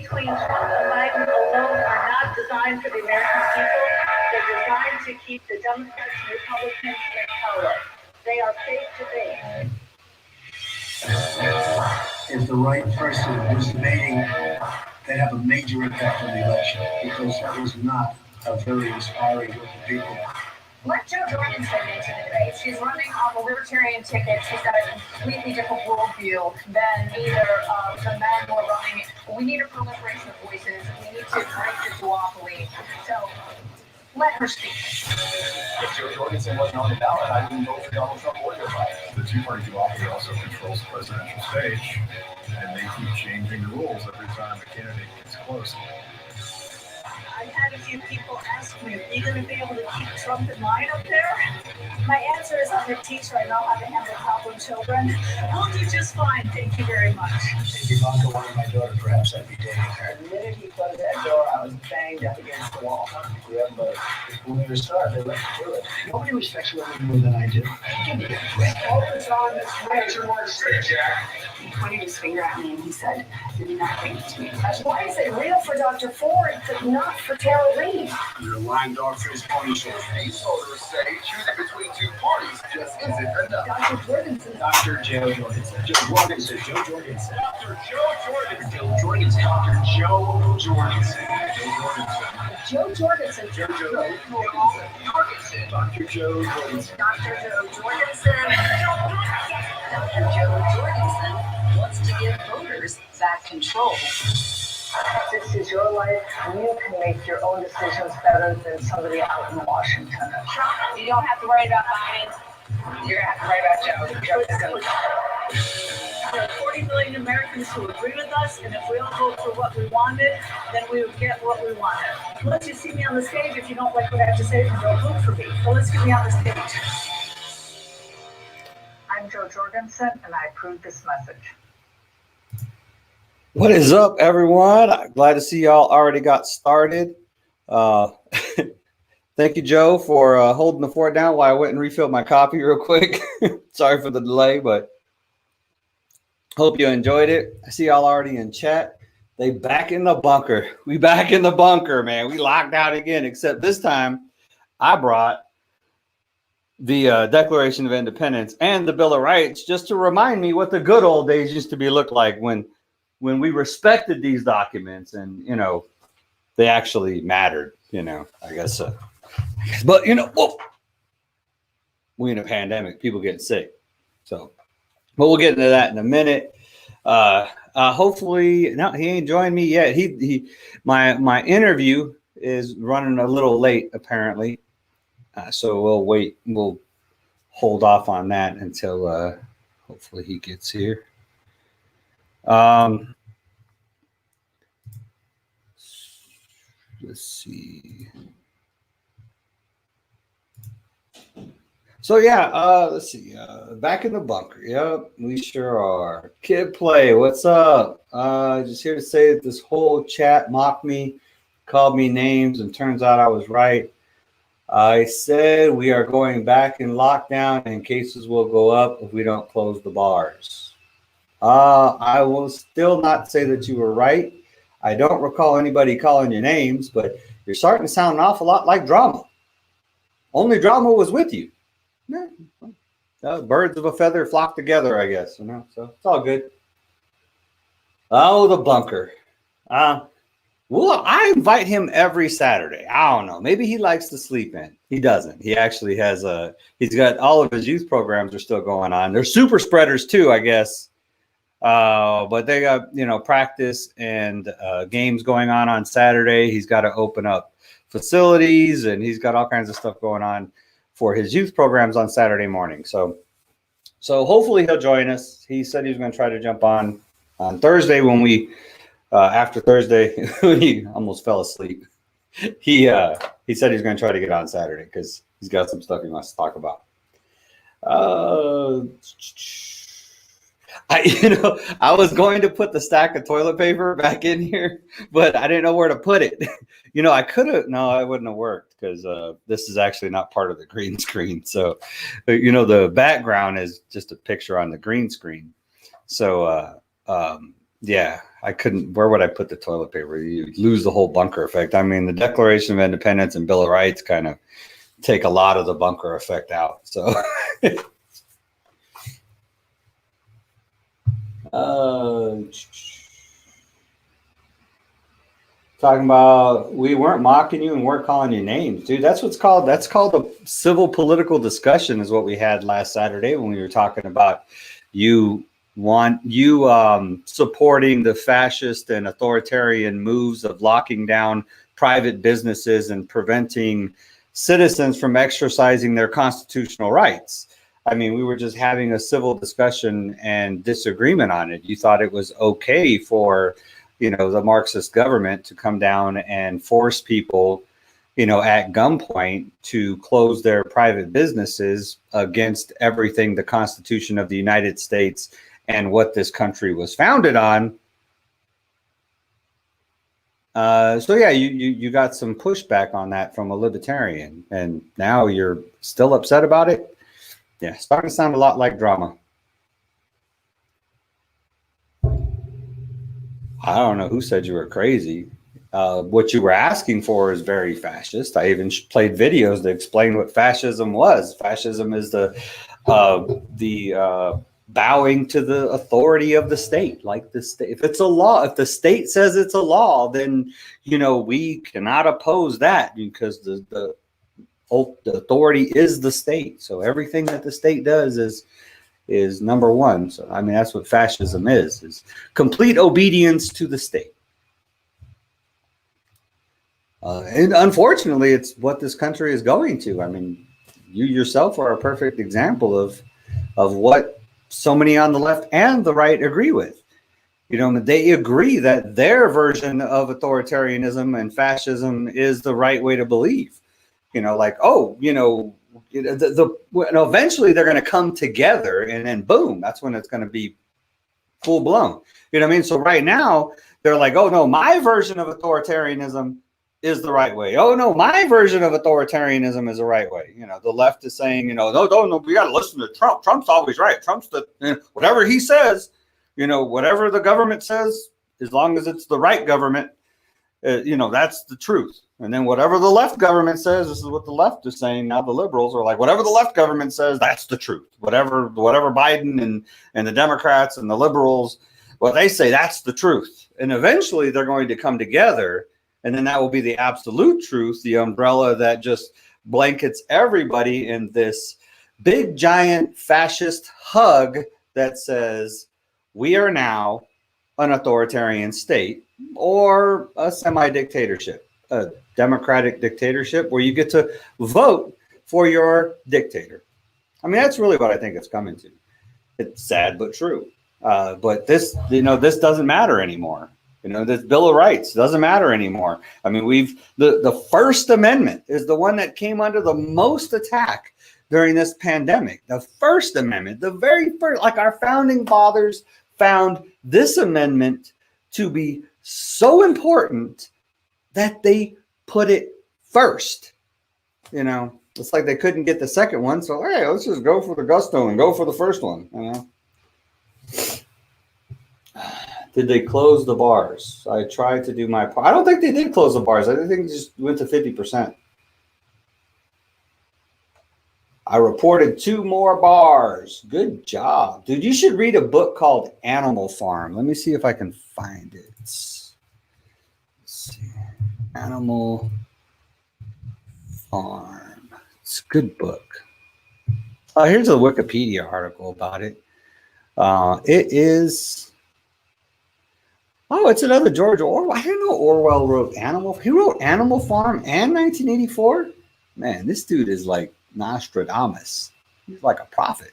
between Trump and Biden alone are not designed for the American people. They're designed to keep the Democrats and Republicans in power. They are fake debates. If the right person was debating, they'd have a major impact on the election, because that was not a very inspiring group of people. Let Jo Jorgensen into the debate. She's running on the Libertarian ticket. She's got a completely different worldview than either of the men who are running. We need a proliferation of voices. We need to break the duopoly. So let her speak. If Jo Jorgensen wasn't on the ballot, I wouldn't vote for Donald Trump or Joe Biden. The two-party duopoly also controls the presidential stage, and they keep changing the rules every time a candidate gets close. I've had a few people ask me, are you going to be able to keep Trump in line up there? My answer is, I'm a teacher. I know how to handle problem children. We'll do just fine. Thank you very much. If Ivanka wanted my daughter, perhaps I'd be dating her. The minute he closed that door, I was banged up against the wall. Yeah, but when we were starting, they let me do it. Nobody respects women more than I do. Give me a break. All the time, that's your word straight, Jack. He pointed his finger at me and he said, "You're nothing to me." Why is it real for Dr. Ford, but not for Taylor Reid? You're a lying dog for his pony show. These voters say choosing between two parties just isn't enough. Dr. Jorgensen. Dr. Joe Jorgensen. Joe Jorgensen. Joe Jorgensen. Dr. Joe Jorgensen. Joe Jorgensen. Dr. Joe Jorgensen. Jo Jorgensen. Joe Jorgensen. Dr. Joe Jorgensen. Dr. Jo Jorgensen. Dr. Jo Jorgensen wants to give voters back control. This is your life, and you can make your own decisions better than somebody out in Washington. You don't have to worry about Biden. You're going to have to worry about Joe. Joe is going to. There are 40 million Americans who agree with us, and if we all vote for what we wanted, then we would get what we wanted. Let you see me on the stage. If you don't like what I have to say, then don't vote for me. Well, let's get me on the stage. I'm Jo Jorgensen, and I approve this message. What is up, everyone? I'm glad to see y'all already got started. Thank you, Joe, for holding the fort down while I went and refilled my coffee real quick. Sorry for the delay, but hope you enjoyed it. I see y'all already in chat. They back in the bunker. We back in the bunker, man. We locked out again, except this time I brought the Declaration of Independence and the Bill of Rights just to remind me what the good old days used to be look like when we respected these documents and, you know, they actually mattered, you know, I guess. But, you know, we in a pandemic, people getting sick. So, but we'll get into that in a minute. Hopefully, no, he ain't joined me yet. My interview is running a little late, apparently. So we'll wait. We'll hold off on that until hopefully he gets here. Let's see. So yeah, let's see. Back in the bunker. Yep, we sure are. Kid Play, what's up? Just here to say that this whole chat mocked me, called me names, and turns out I was right. I said we are going back in lockdown and cases will go up if we don't close the bars. I will still not say that you were right. I don't recall anybody calling your names, but you're starting to sound an awful lot like Drama. Only Drama was with you. Birds of a feather flock together, I guess. You know, so it's all good. Oh, the bunker. Well, I invite him every Saturday. I don't know. Maybe he likes to sleep in. He doesn't. He actually has he's got all of his youth programs are still going on. They're super spreaders too, I guess. But they got, you know, practice and games going on Saturday. He's got to open up facilities and he's got all kinds of stuff going on for his youth programs on Saturday morning. So hopefully he'll join us. He said he was going to try to jump on Thursday when we after Thursday, he almost fell asleep. He said he's going to try to get on Saturday because he's got some stuff he wants to talk about. I was going to put the stack of toilet paper back in here, but I didn't know where to put it. I could have. No, it wouldn't have worked because this is actually not part of the green screen. So, the background is just a picture on the green screen. So, yeah, I couldn't. Where would I put the toilet paper? You lose the whole bunker effect. I mean, the Declaration of Independence and Bill of Rights kind of take a lot of the bunker effect out. So, talking about we weren't mocking you and weren't calling you names, dude. That's what's called. That's called a civil political discussion. Is what we had last Saturday when we were talking about you supporting the fascist and authoritarian moves of locking down private businesses and preventing citizens from exercising their constitutional rights. I mean, we were just having a civil discussion and disagreement on it. You thought it was okay for, the Marxist government to come down and force people, at gunpoint to close their private businesses against everything the Constitution of the United States and what this country was founded on. So yeah, you got some pushback on that from a libertarian, and now you're still upset about it. Yeah, starting to sound a lot like drama. I don't know who said you were crazy. What you were asking for is very fascist. I even played videos to explain what fascism was. Fascism is the bowing to the authority of the state. Like the state, if it's a law, if the state says it's a law, then we cannot oppose that because the authority is the state. So everything that the state does is number one. So I mean that's what fascism is complete obedience to the state. And unfortunately, it's what this country is going to. I mean, you yourself are a perfect example of what so many on the left and the right agree with. They agree that their version of authoritarianism and fascism is the right way to believe. Eventually they're going to come together, and then boom, that's when it's going to be full blown. You know what I mean? So right now they're like, oh no, my version of authoritarianism is the right way. Oh no, my version of authoritarianism is the right way. The left is saying, no, we got to listen to Trump. Trump's always right. Trump's whatever he says, whatever the government says, as long as it's the right government, that's the truth. And then whatever the left government says, this is what the left is saying. Now the liberals are like, whatever the left government says, that's the truth. Whatever Biden and the Democrats and the liberals, what they say, that's the truth. And eventually they're going to come together. And then that will be the absolute truth, the umbrella that just blankets everybody in this big, giant fascist hug that says, we are now an authoritarian state or a semi-dictatorship, a democratic dictatorship where you get to vote for your dictator. I mean, that's really what I think it's coming to. It's sad but true. But this doesn't matter anymore. This Bill of Rights doesn't matter anymore. I mean, the First Amendment is the one that came under the most attack during this pandemic. The First Amendment, the very first, like our founding fathers found this amendment to be so important that they put it first. It's like they couldn't get the second one. So, hey, let's just go for the gusto and go for the first one. Did they close the bars? I tried to do my part. I don't think they did close the bars. I think they just went to 50%. I reported 2 more bars. Good job. Dude, you should read a book called Animal Farm. Let me see if I can find it. Let's see. Animal Farm. It's a good book. Here's a Wikipedia article about it. It is... Oh, it's another George Orwell. I didn't know Orwell wrote Animal. He wrote Animal Farm and 1984. Man, this dude is like Nostradamus. He's like a prophet.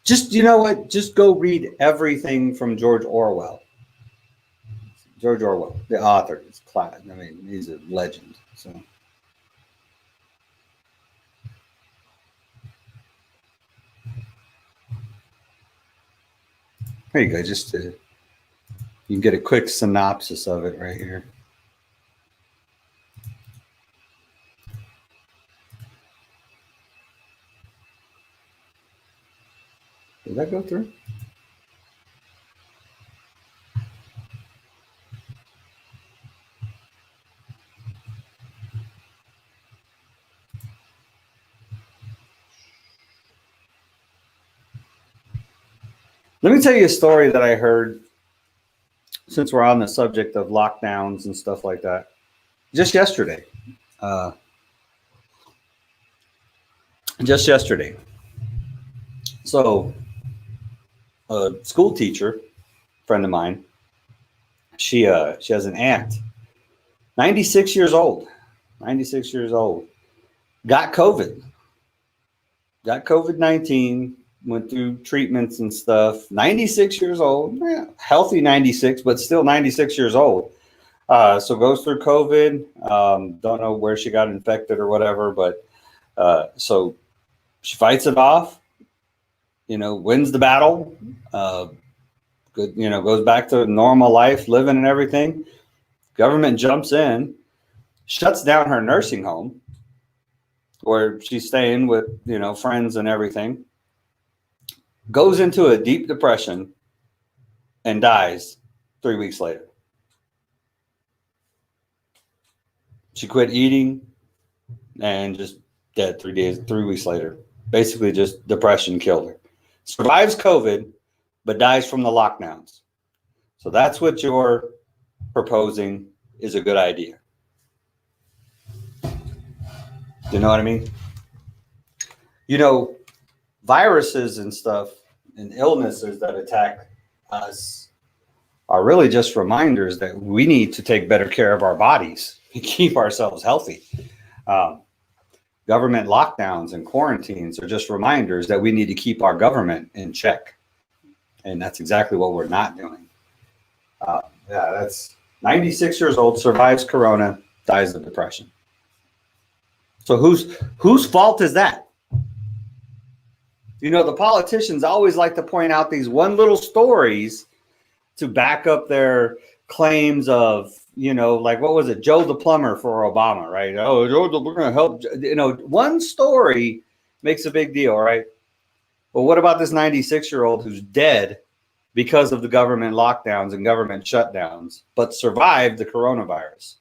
Just, you know what? Just go read everything from George Orwell. George Orwell, the author, is class. I mean, he's a legend. So. There you go. Just you can get a quick synopsis of it right here. Did that go through? Let me tell you a story that I heard, since we're on the subject of lockdowns and stuff like that, just yesterday. So, a school teacher, friend of mine, she has an aunt, 96 years old, got COVID-19, went through treatments and stuff. 96 years old, healthy 96, but still 96 years old. So goes through COVID. Don't know where she got infected or whatever, but so she fights it off. Wins the battle. Good, goes back to normal life, living and everything. Government jumps in, shuts down her nursing home where she's staying with, friends and everything. Goes into a deep depression and dies 3 weeks later. She quit eating and just dead 3 weeks later. Basically just depression killed her. Survives COVID, but dies from the lockdowns. So that's what you're proposing is a good idea. Do you know what I mean? Viruses and stuff and illnesses that attack us are really just reminders that we need to take better care of our bodies and keep ourselves healthy. Government lockdowns and quarantines are just reminders that we need to keep our government in check. And that's exactly what we're not doing. That's 96 years old, survives Corona, dies of depression. So whose fault is that? The politicians always like to point out these one little stories to back up their claims of, like, what was it? Joe the plumber for Obama, right? Oh, Joe, we're going to help. One story makes a big deal, right? Well, what about this 96-year-old who's dead because of the government lockdowns and government shutdowns, but survived the coronavirus?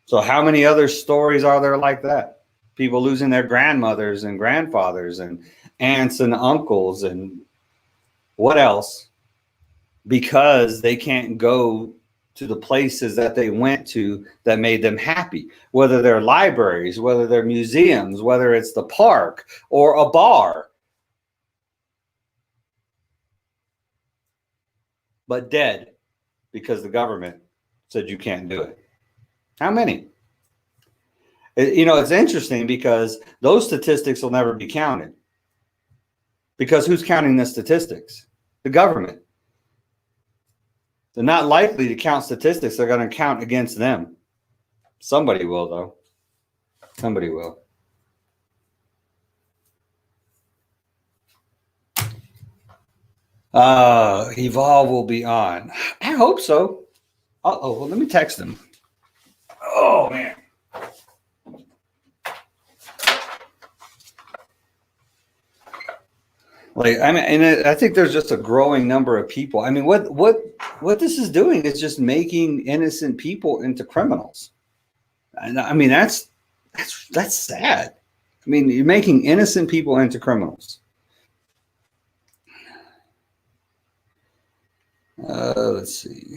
So how many other stories are there like that? People losing their grandmothers and grandfathers and aunts and uncles and what else? Because they can't go to the places that they went to that made them happy, whether they're libraries, whether they're museums, whether it's the park or a bar. But dead because the government said you can't do it. How many? It's interesting because those statistics will never be counted. Because who's counting the statistics? The government. They're not likely to count statistics. They're going to count against them. Somebody will, though. Somebody will. Evolve will be on. I hope so. Well, let me text them. Oh, man. I think there's just a growing number of people. I mean, what this is doing is just making innocent people into criminals. And I mean, that's sad. I mean, you're making innocent people into criminals. Let's see.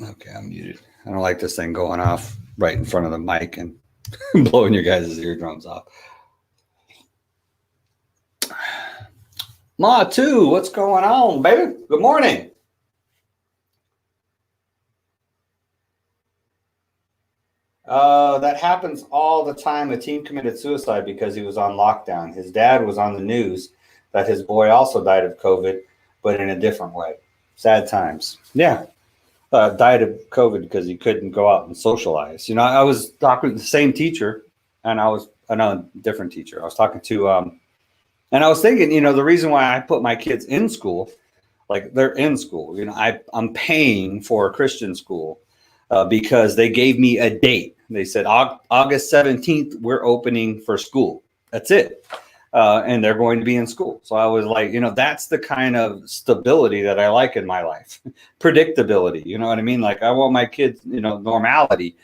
Okay, I'm muted. I don't like this thing going off right in front of the mic and blowing your guys' eardrums off. Ma, too, what's going on, baby? Good morning. That happens all the time. A teen committed suicide because he was on lockdown. His dad was on the news that his boy also died of COVID, but in a different way. Sad times. Yeah. Died of COVID because he couldn't go out and socialize. I was talking to the same teacher, and different teacher. I was talking to And I was thinking, you know, the reason why I put my kids in school, like they're in school, you know, I'm paying for a Christian school because they gave me a date. They said August 17th, we're opening for school. That's it. And they're going to be in school. So I was like, you know, that's the kind of stability that I like in my life. Predictability, you know what I mean? Like I want my kids, you know, normality.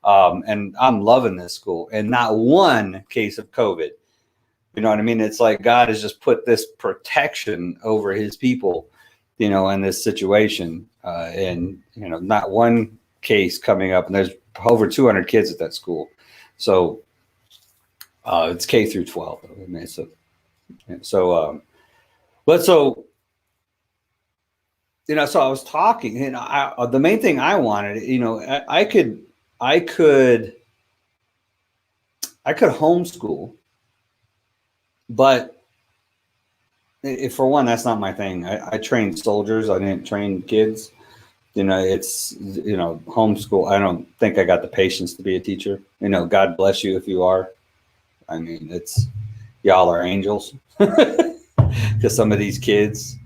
And I'm loving this school and not one case of COVID. You know what I mean? It's like God has just put this protection over his people, you know, in this situation. And, you know, not one case coming up. And there's over 200 kids at that school. So it's K through 12. I mean, but so, you know, so I was talking, and the main thing I wanted, you know, I could homeschool, but if for one, that's not my thing. I trained soldiers. I didn't train kids. You know, it's, you know, homeschool. I don't think I got the patience to be a teacher. You know, God bless you if you are. I mean, y'all are angels. Because some of these kids,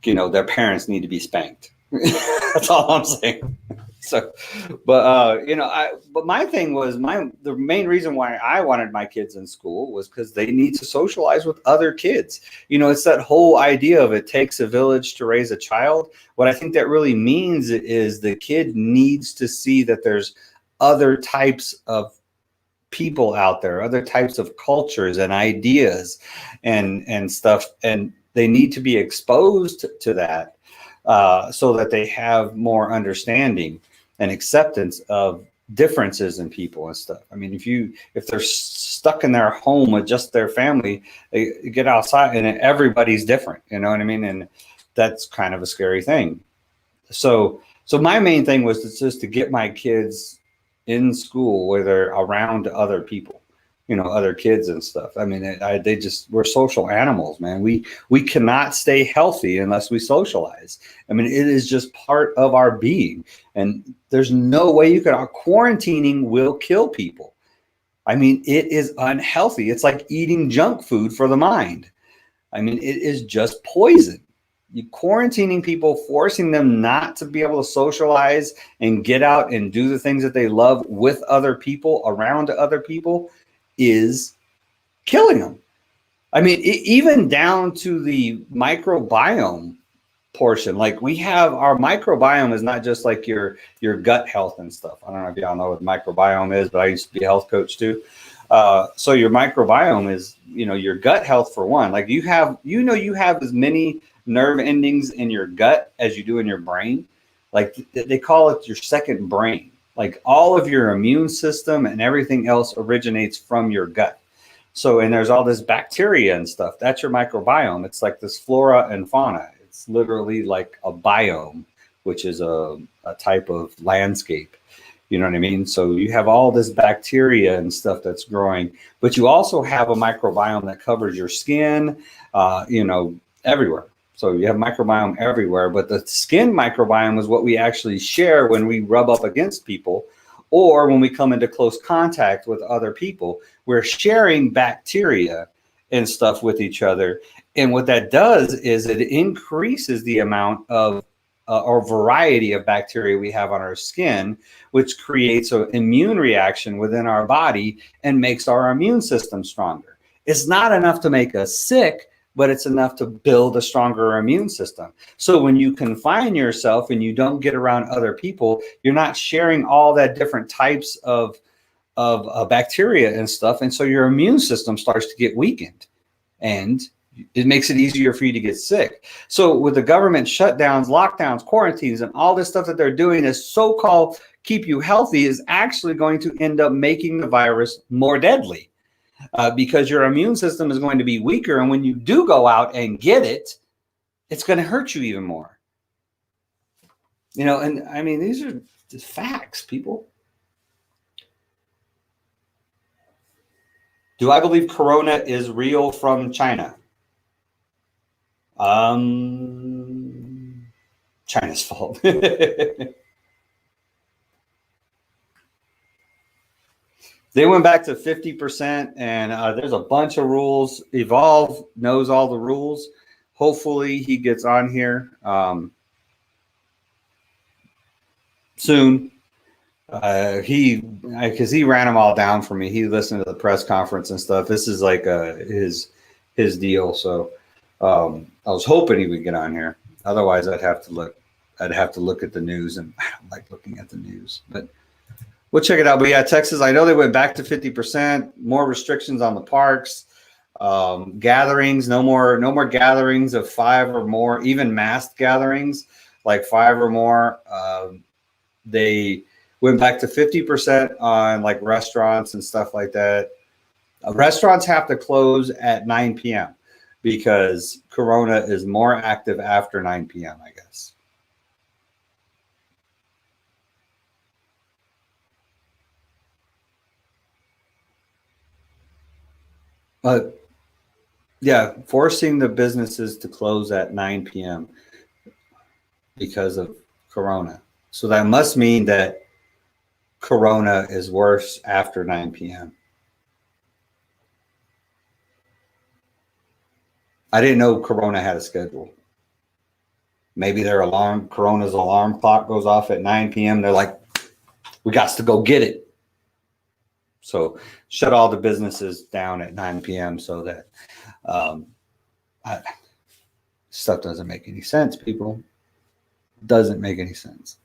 you know, their parents need to be spanked. That's all I'm saying. So, but you know, but my thing was the main reason why I wanted my kids in school was because they need to socialize with other kids. You know, it's that whole idea of it takes a village to raise a child. What I think that really means is the kid needs to see that there's other types of people out there, other types of cultures and ideas and stuff, and they need to be exposed to that so that they have more understanding and acceptance of differences in people and stuff. I mean, if they're stuck in their home with just their family, they get outside and everybody's different, you know what I mean? And that's kind of a scary thing. So my main thing was just to get my kids in school where they're around other people, you know, other kids and stuff. I mean, we're social animals, man. We cannot stay healthy unless we socialize. I mean, it is just part of our being. And there's no way quarantining will kill people. I mean, it is unhealthy. It's like eating junk food for the mind. I mean, it is just poison. You quarantining people, forcing them not to be able to socialize and get out and do the things that they love with other people, around other people, is killing them. I mean, even down to the microbiome portion. Like we have our microbiome is not just like your gut health and stuff. I don't know if y'all know what microbiome is, but I used to be a health coach too. So your microbiome is, you know, your gut health for one. Like you have as many nerve endings in your gut as you do in your brain. Like they call it your second brain. Like all of your immune system and everything else originates from your gut. So, and there's all this bacteria and stuff. That's your microbiome. It's like this flora and fauna. It's literally like a biome, which is a type of landscape. You know what I mean? So you have all this bacteria and stuff that's growing, but you also have a microbiome that covers your skin, you know, everywhere. So you have microbiome everywhere, but the skin microbiome is what we actually share when we rub up against people or when we come into close contact with other people. We're sharing bacteria and stuff with each other. And what that does is it increases the amount of or variety of bacteria we have on our skin, which creates an immune reaction within our body and makes our immune system stronger. It's not enough to make us sick, but it's enough to build a stronger immune system. So when you confine yourself and you don't get around other people, you're not sharing all that different types of bacteria and stuff. And so your immune system starts to get weakened and it makes it easier for you to get sick. So with the government shutdowns, lockdowns, quarantines, and all this stuff that they're doing is so-called keep you healthy is actually going to end up making the virus more deadly. Because your immune system is going to be weaker. And when you do go out and get it, it's going to hurt you even more. You know, and I mean, these are just facts, people. Do I believe Corona is real from China? China's fault. They went back to 50%, and there's a bunch of rules. Evolve knows all the rules. Hopefully he gets on here soon. Because he ran them all down for me. He listened to the press conference and stuff. This is like his deal. So I was hoping he would get on here. Otherwise, I'd have to look at the news, and I don't like looking at the news. But we'll check it out. But yeah, Texas, I know they went back to 50%. More restrictions on the parks. Gatherings, no more gatherings of 5 or more. Even masked gatherings, like 5 or more. They went back to 50% on like restaurants and stuff like that. Restaurants have to close at 9 p.m. because Corona is more active after 9 p.m., I guess. But yeah, forcing the businesses to close at 9 p.m. because of Corona. So that must mean that Corona is worse after 9 p.m. I didn't know Corona had a schedule. Maybe Corona's alarm clock goes off at 9 p.m. They're like, we got to go get it. So shut all the businesses down at 9 p.m. so that stuff doesn't make any sense, people. Doesn't make any sense.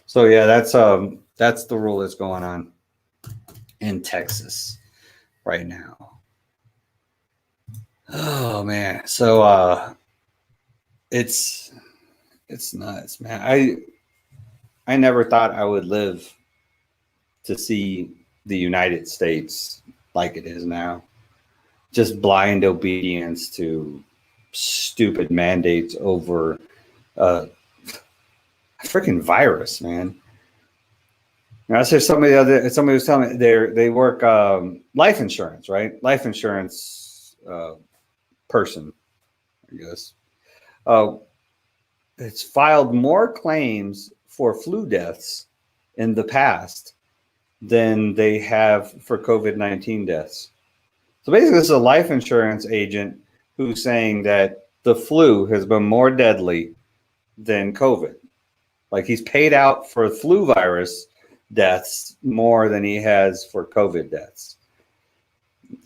So yeah, that's the rule that's going on in Texas right now. Oh man, so it's nuts, man. I never thought I would live to see the United States like it is now. Just blind obedience to stupid mandates over a freaking virus, man. Now, I said somebody was telling me they work life insurance, right? Life insurance person, I guess. It's filed more claims for flu deaths in the past than they have for COVID-19 deaths. So basically, this is a life insurance agent who's saying that the flu has been more deadly than COVID. Like he's paid out for flu virus deaths more than he has for COVID deaths.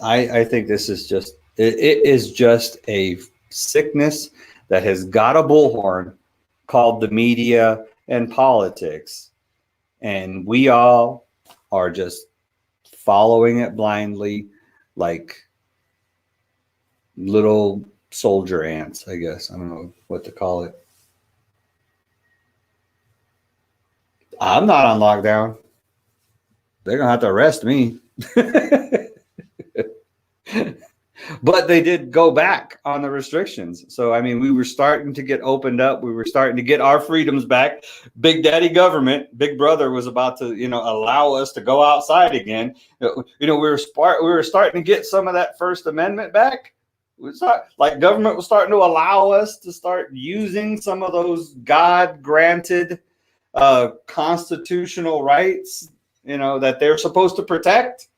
I think this is just, it is just a sickness that has got a bullhorn called the media and politics. And we all are just following it blindly like little soldier ants, I guess. I don't know what to call it. I'm not on lockdown. They're going to have to arrest me. But they did go back on the restrictions. So, I mean, we were starting to get opened up. We were starting to get our freedoms back. Big Daddy government, Big Brother was about to, allow us to go outside again. We were starting to get some of that First Amendment back. Like government was starting to allow us to start using some of those God-granted constitutional rights, that they're supposed to protect.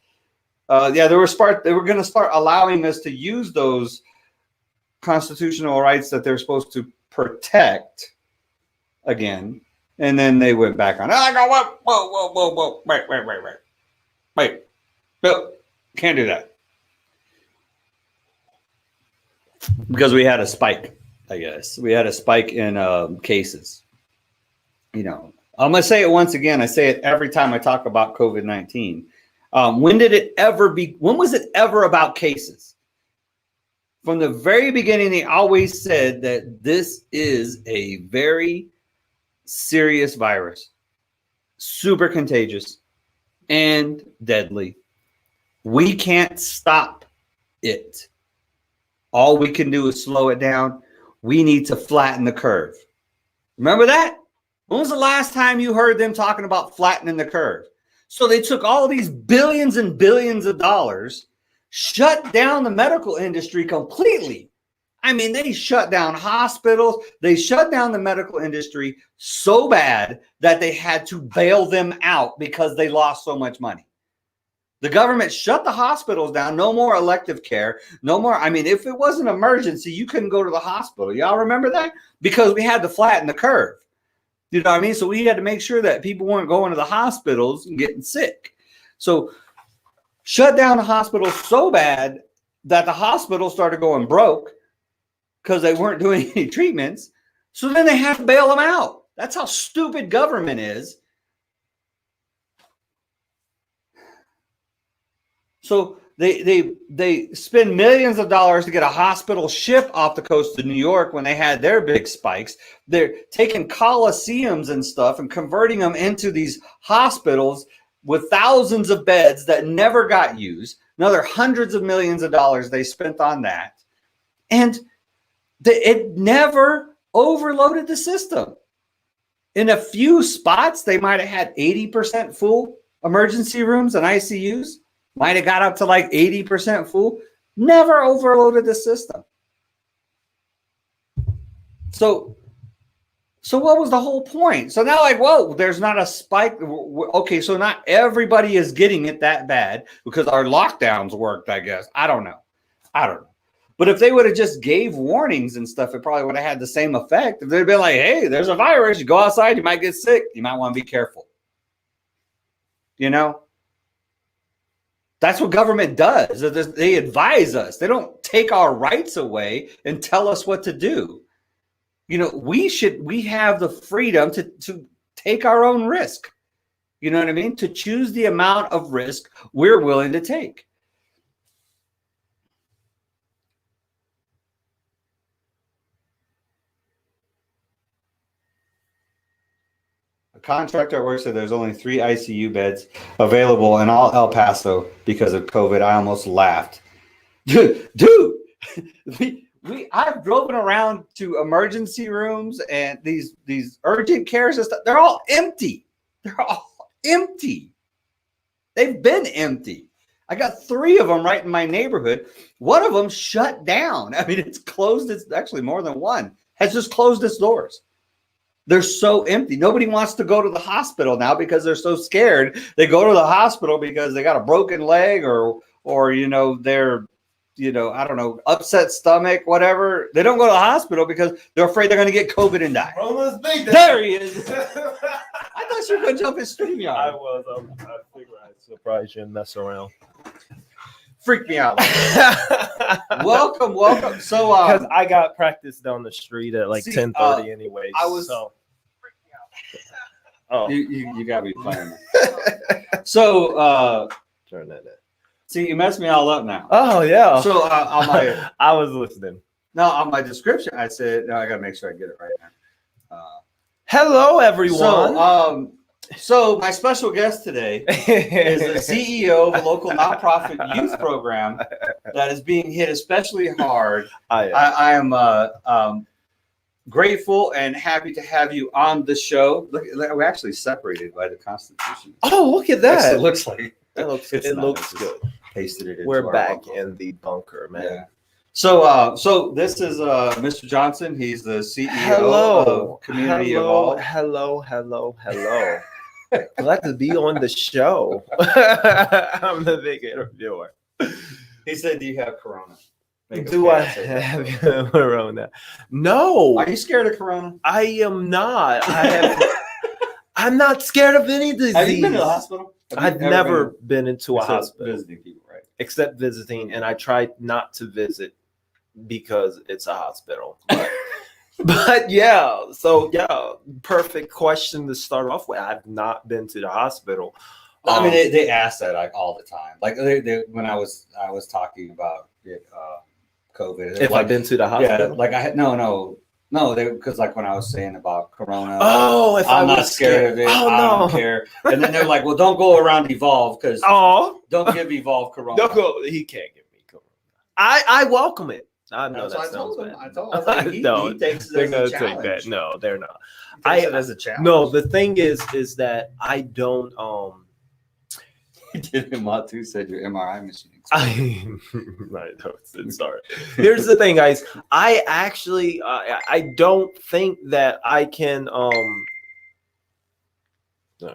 They were going to start allowing us to use those constitutional rights that they're supposed to protect again. And then they went back on. I go, whoa, wait. No, can't do that. Because we had a spike, I guess. We had a spike in cases. I'm going to say it once again. I say it every time I talk about COVID-19. When was it ever about cases? From the very beginning, they always said that this is a very serious virus, super contagious and deadly. We can't stop it. All we can do is slow it down. We need to flatten the curve. Remember that? When was the last time you heard them talking about flattening the curve? So they took all these billions and billions of dollars, shut down the medical industry completely. I mean, they shut down hospitals. They shut down the medical industry so bad that they had to bail them out because they lost so much money. The government shut the hospitals down. No more elective care. No more. I mean, if it was an emergency, you couldn't go to the hospital. Y'all remember that? Because we had to flatten the curve. You know what I mean? So we had to make sure that people weren't going to the hospitals and getting sick. So shut down the hospitals so bad that the hospitals started going broke because they weren't doing any treatments. So then they have to bail them out. That's how stupid government is. So they spend millions of dollars to get a hospital ship off the coast of New York when they had their big spikes. They're taking coliseums and stuff and converting them into these hospitals with thousands of beds that never got used. Another hundreds of millions of dollars they spent on that. And it never overloaded the system. In a few spots, they might have had 80% full emergency rooms and ICUs. Might have got up to like 80% full. Never overloaded the system. So what was the whole point? So now, like, whoa, there's not a spike. Okay, so not everybody is getting it that bad because our lockdowns worked, I guess. I don't know. But if they would have just gave warnings and stuff, it probably would have had the same effect. If they'd been like, hey, there's a virus, you go outside, you might get sick. You might want to be careful. You know? That's what government does. They advise us. They don't take our rights away and tell us what to do. You know, we have the freedom to take our own risk. You know what I mean? To choose the amount of risk we're willing to take. Contractor at work said there's only 3 ICU beds available in all El Paso because of COVID. I almost laughed. Dude, I've driven around to emergency rooms and these urgent cares and stuff. They're all empty. They've been empty. I got 3 of them right in my neighborhood. One of them shut down. I mean, it's closed. It's actually more than one. Has just closed its doors. They're so empty. Nobody wants to go to the hospital now because they're so scared. They go to the hospital because they got a broken leg or you know, they're, you know, I don't know, upset stomach, whatever. They don't go to the hospital because they're afraid they're going to get COVID and die. There he is. I thought you were going to jump in StreamYard. I was. I figured I'd surprise you and mess around. Freak me out. Welcome. So, because I got practice down the street at like 10:30 anyways. Oh, you got me playing. So, turn that in. See, you messed me all up now. Oh yeah. So on my, I was listening. No, on my description, I said, no, I got to make sure I get it right now. Hello, everyone. So my special guest today is the CEO of a local nonprofit youth program that is being hit especially hard. I am grateful and happy to have you on the show. Look, we're actually separated by the Constitution. Oh, look at that! It looks like it looks good. Pasted it. We're back in the bunker, man. Yeah. So this is Mr. Johnson. He's the CEO of Community Evolve. Hello. Glad to be on the show. I'm the big interviewer. He said, "Do you have Corona?" Do I have Corona? No. Are you scared of Corona? I am not. I'm not scared of any disease. Have you been to the hospital? I've never been into a hospital. Visiting people, right? Except visiting, and I tried not to visit because it's a hospital. But yeah, so yeah, perfect question to start off with. I've not been to the hospital. I mean, they ask that like all the time. Like they when I was talking about COVID. If I've been to the hospital, yeah, like I had no, because like when I was saying about Corona, if I'm not scared of it, I don't care. And then they're like, well, don't go around Evolve because don't give Evolve Corona. Don't go. He can't give me Corona. I welcome it. I know that sounds bad. I told him he takes it as a challenge. That. No, they're not. He takes it as a challenge. No, the thing is that I don't. You did him out too. Said your MRI machine. I know. Sorry. Here's the thing, guys. I actually, I don't think that I can. No,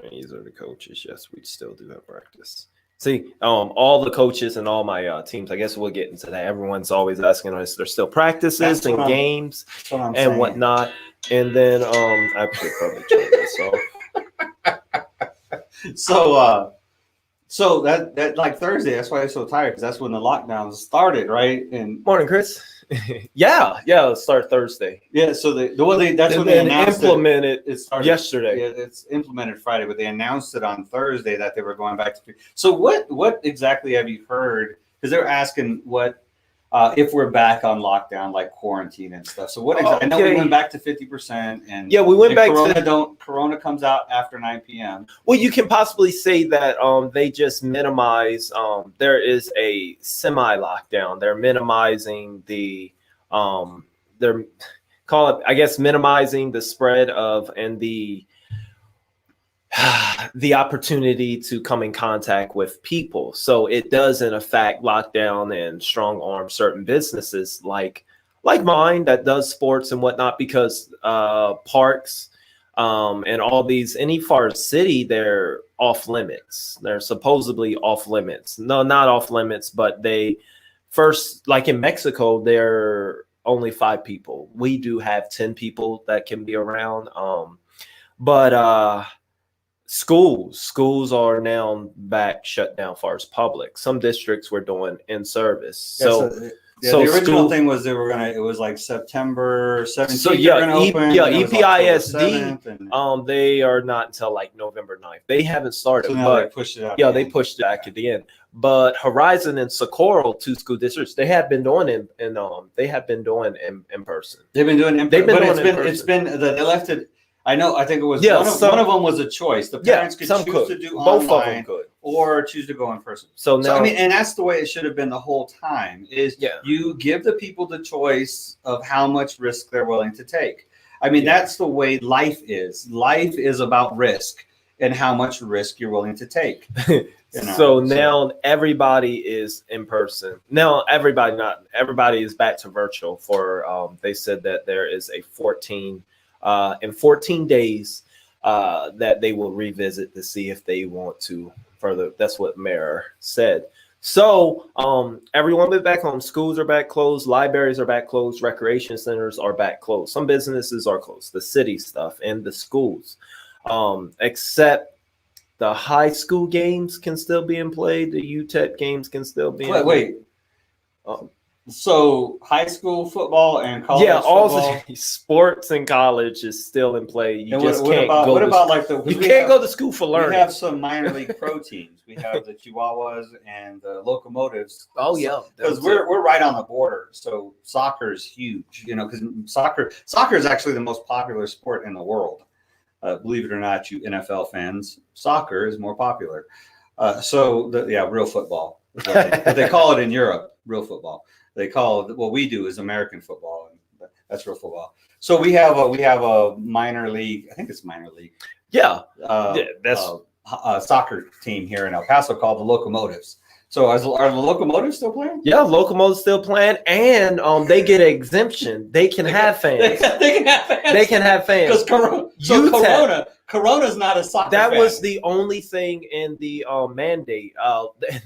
these are the coaches. Yes, we still do have practice. See, all the coaches and all my teams, I guess we'll get into that. Everyone's always asking us, there's still practices and games and whatnot. And then I should probably turn this off. So that like Thursday, that's why I'm so tired, because that's when the lockdowns started, right? And morning, Chris. yeah, it'll start Thursday. Yeah, so that's when they announced implemented it started yesterday. Yeah, it's implemented Friday, but they announced it on Thursday that they were going back to. So what exactly have you heard? Because they're asking what if we're back on lockdown, like quarantine and stuff. So what exactly? I know we went back to 50%, and yeah, we went back Corona comes out after 9 p.m. Well, you can possibly say that they just minimize. There is a semi-lockdown. They're minimizing the minimizing the spread of and the opportunity to come in contact with people. So it does in effect lock down and strong arm certain businesses like mine that does sports and whatnot, because parks and all these, any far city, they're off limits. They're supposedly off limits. No, not off limits, but they first, like in Mexico, they're only 5 people. We do have 10 people that can be around. But schools are now back shut down as far as public. Some districts were doing in service. So the original thing was it was like September 17th. So EPISD, they are not until like November 9th. They haven't started. So now they pushed it out. Yeah, they pushed it back at the end. But Horizon and Socorro, 2 school districts, they have been doing in person. They've been doing it's been they left it. I think it was one of them was a choice. The parents could choose to do both online of them could. or choose to go in person. So now, and that's the way it should have been the whole time. You give the people the choice of how much risk they're willing to take. That's the way life is. Life is about risk and how much risk you're willing to take. Now everybody is in person. Now everybody is back to virtual. For they said that there is a 14 days that they will revisit to see if they want to further. That's what Mayor said. So everyone is back home. Schools are back closed. Libraries are back closed. Recreation centers are back closed. Some businesses are closed. The city stuff and the schools, except the high school games can still be in play. The UTEP games can still be in play. So high school football and college football, sports and college is still in play. You can't go to school for learning. We have some minor league pro teams. We have the Chihuahuas and the Locomotives. Oh yeah, because we're right on the border. So soccer is huge. Because soccer is actually the most popular sport in the world. Believe it or not, you NFL fans, soccer is more popular. Real football. But they call it in Europe real football. They call it, what we do is American football, and that's real football. So we have a minor league. I think it's minor league. Soccer team here in El Paso called the Locomotives. So are the Locomotives still playing? Yeah, Locomotives still playing, and they get an exemption. They can have fans. They can have fans. Because Corona's not a soccer fan. That was the only thing in the mandate.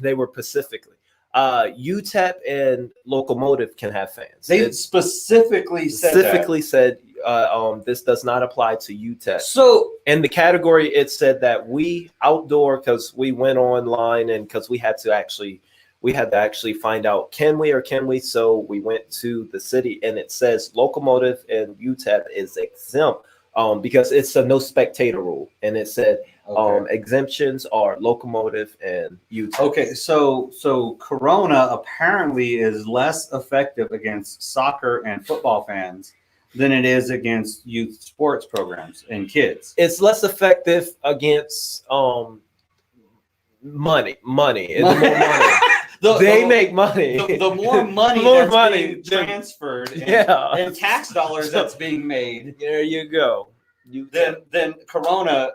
They were specifically. UTEP and Locomotive can have fans. They specifically said this does not apply to UTEP. So in the category, it said that we outdoor, because we went online and because we had to actually find out can we. So we went to the city and it says Locomotive and UTEP is exempt because it's a no spectator rule, and it said. Exemptions are Locomotive and UTEP. Okay, so Corona apparently is less effective against soccer and football fans than it is against youth sports programs and kids. It's less effective against money. It's more money. They make money. The more money that's being transferred and tax dollars that's being made. There you go. Then Corona.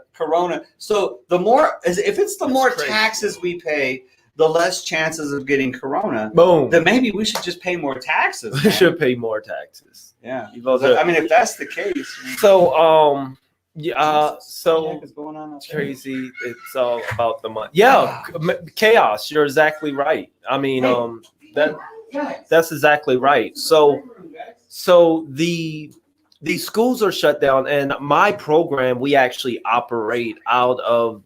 So the more, if it's the more taxes we pay, the less chances of getting Corona. Boom. Then maybe we should just pay more taxes. We should pay more taxes. Yeah. If that's the case. So Yeah. So What's going on? it's crazy. It's all about the money. Yeah, chaos. You're exactly right. I mean, that's exactly right. So the schools are shut down, and my program we actually operate, out of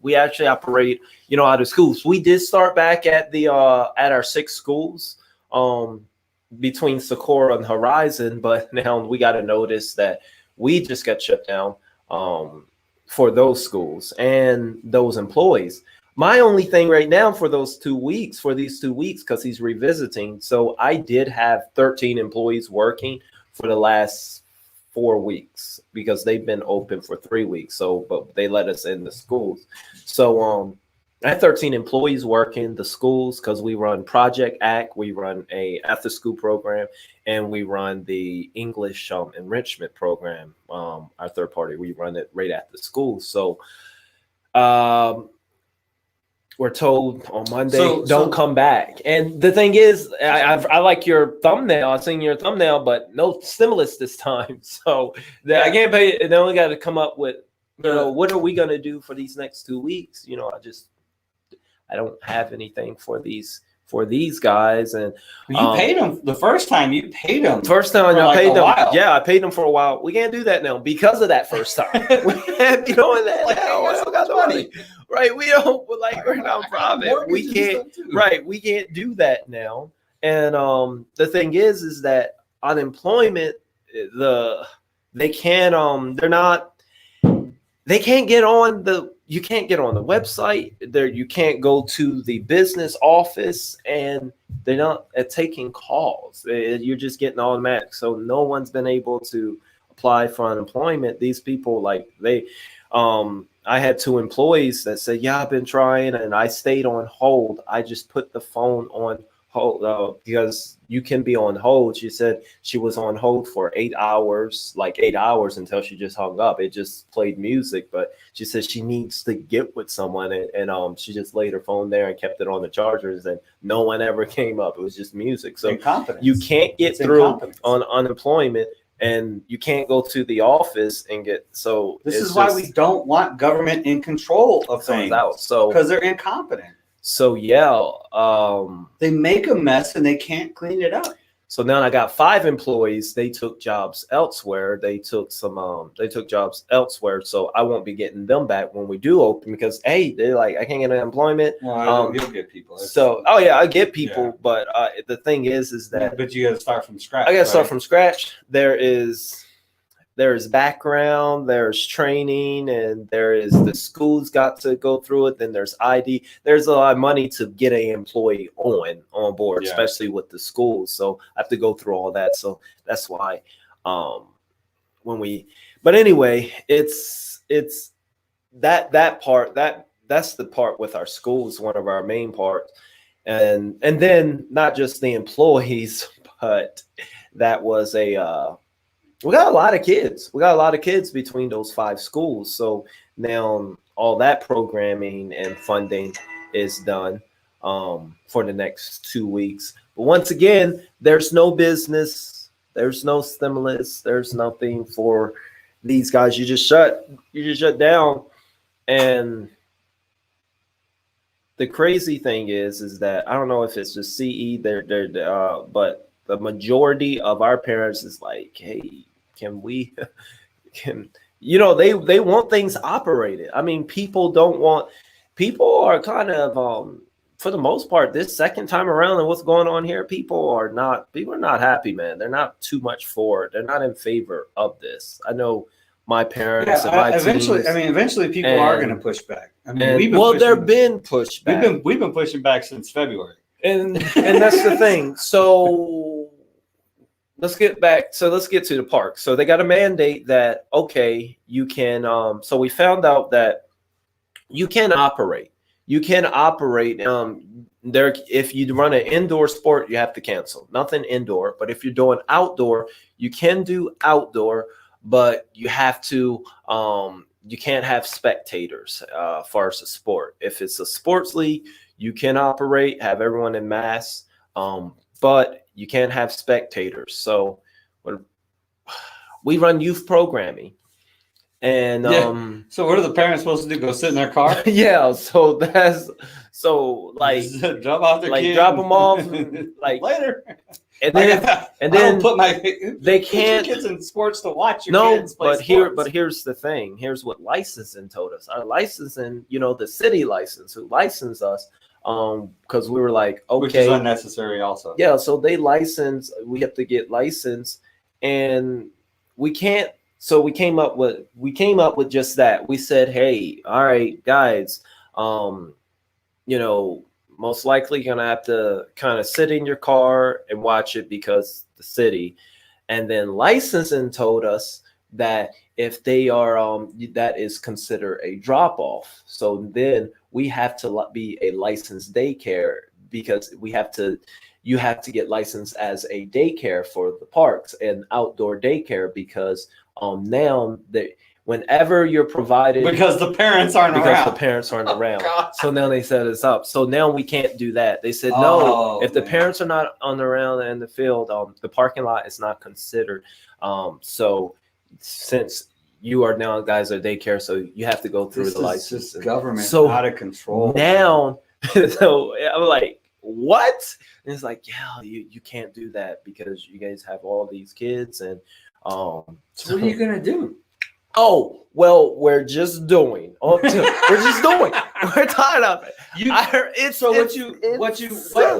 schools. We did start back at the at our 6 schools between Socorro and Horizon, but now we got to notice that we just got shut down for those schools and those employees. My only thing right now for these 2 weeks, because he's revisiting, so I did have 13 employees working for the last 4 weeks because they've been open for 3 weeks. So, but they let us in the schools. So, I have 13 employees working the schools because we run Project Act, we run a after school program, and we run the English enrichment program. Our third party, we run it right at the school. So, we're told on Monday, don't come back. And the thing is, I like your thumbnail. I've seen your thumbnail, but no stimulus this time. So I can't pay. They only got to come up with, what are we going to do for these next 2 weeks? I don't have anything for these guys. And you paid them the first time. You paid them. First time I paid them. Yeah, I paid them for a while. We can't do that now because of that first time. We can't be doing that now. I don't got the money. Right, we're nonprofit. We can't. Right, we can't do that now. And the thing is that unemployment, they can't. They can't get on the. You can't get on the website. You can't go to the business office, and they're not taking calls. You're just getting automatic. So no one's been able to apply for unemployment. These people, I had 2 employees that said, yeah, I've been trying, and I stayed on hold. I just put the phone on hold because you can be on hold. She said she was on hold for 8 hours, until she just hung up. It just played music, but she said she needs to get with someone, and she just laid her phone there and kept it on the chargers, and no one ever came up. It was just music. So you can't get through on unemployment. And you can't go to the office and get This is why we don't want government in control of things. Because they're incompetent. So yeah, they make a mess and they can't clean it up. So now I got 5 employees. They took jobs elsewhere. They took jobs elsewhere. So I won't be getting them back when we do open because they're like, I can't get employment. Well, you'll get people. I get people, yeah. But the thing is that. But you got to start from scratch. I got to start from scratch. There is background, there's training, and the school's got to go through it. Then there's ID. There's a lot of money to get an employee on board, yeah. Especially with the schools. So I have to go through all that. So that's why but anyway, it's that part that's the part with our schools, one of our main parts. And then not just the employees, but that was we got a lot of kids. We got a lot of kids between those 5 schools. So now all that programming and funding is done for the next 2 weeks. But once again, there's no business. There's no stimulus. There's nothing for these guys. You just shut down. And the crazy thing is that I don't know if it's just CE but the majority of our parents is like, hey, they want things operated. I mean, people are kind of, for the most part, this second time around and what's going on here, people are not happy, man. They're not too much for it. They're not in favor of this. I know my parents and my eventually people are going to push back. I mean, they've been pushed back. We've been pushing back since February. And that's the thing. So let's get to the park. So they got a mandate that, okay, you can, so we found out that you can operate. If you run an indoor sport, you have to cancel. Nothing indoor, but if you're doing outdoor, you can do outdoor, but you have to, you can't have spectators as far as a sport. If it's a sports league, you can operate, have everyone in mass, but you can't have spectators. So we run youth programming. And So what are the parents supposed to do? Go sit in their car? yeah, so that's so like Just drop off their like kid drop them off and- like later. and then I don't put my they put your can't- kids in sports to watch your no, kids play but sports. here's the thing. Here's what licensing told us. Our licensing, you know, the city license who licensed us, because we were like, Which is okay, unnecessary also. yeah, so they license, we have to get licensed, and we can't. So we came up with just that. We said, hey, all right, guys, you know, most likely gonna have to kind of sit in your car and watch it because the city. And then licensing told us that if they are that is considered a drop off. So then we have to be a licensed daycare because you have to get licensed as a daycare for the parks and outdoor daycare because now that whenever you're provided Because the parents aren't around. the parents aren't around. God. So now they set us up. So now we can't do that. They said Oh, no. If the man. parents are not on around in the field, the parking lot is not considered. So since you are now guys are daycare, so you have to go through This the is license. just government So out of control. now, so I'm like, what? And it's like, yeah, you can't do that because you guys have all these kids and So what are you gonna do? oh well, we're just doing. We're just doing. We're tired of it.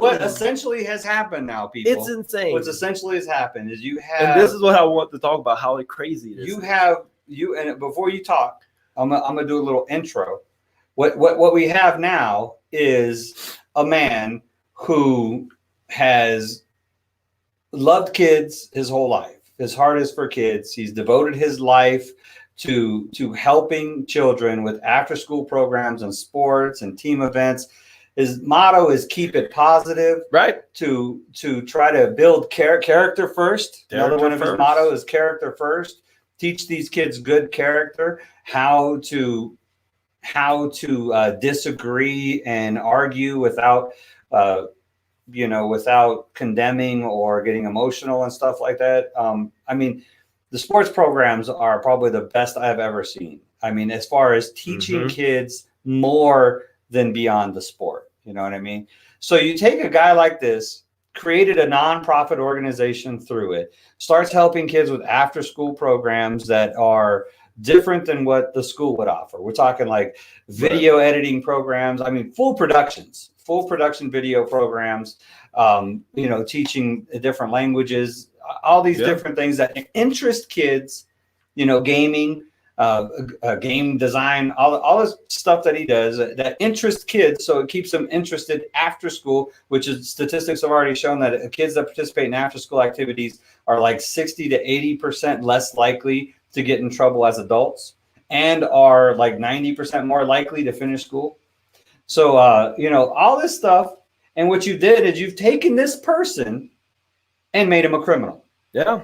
What essentially has happened now, people? It's insane. What's essentially has happened is you have. And this is what I want to talk about. How crazy it is. And before you talk, I'm gonna do a little intro. What we have now is a man who has loved kids his whole life. His heart is for kids. He's devoted his life to helping children with after school programs and sports and team events. His motto is keep it positive, right? To try to build character first. Another one of his motto is character first. Teach these kids good character, how to disagree and argue without without condemning or getting emotional and stuff like that. I mean, the sports programs are probably the best I've ever seen. I mean, as far as teaching kids more than beyond the sport, you know what I mean? So you take a guy like this, created a nonprofit organization through it, starts helping kids with after school programs that are different than what the school would offer. We're talking like video editing programs. I mean, full production video programs, teaching different languages, all these different things that interest kids, gaming, game design, all this stuff that he does that interests kids. So it keeps them interested after school, which is statistics have already shown that kids that participate in after school activities are like 60 to 80% less likely to get in trouble as adults and are like 90% more likely to finish school. So, all this stuff. And what you did is you've taken this person and made him a criminal. Yeah.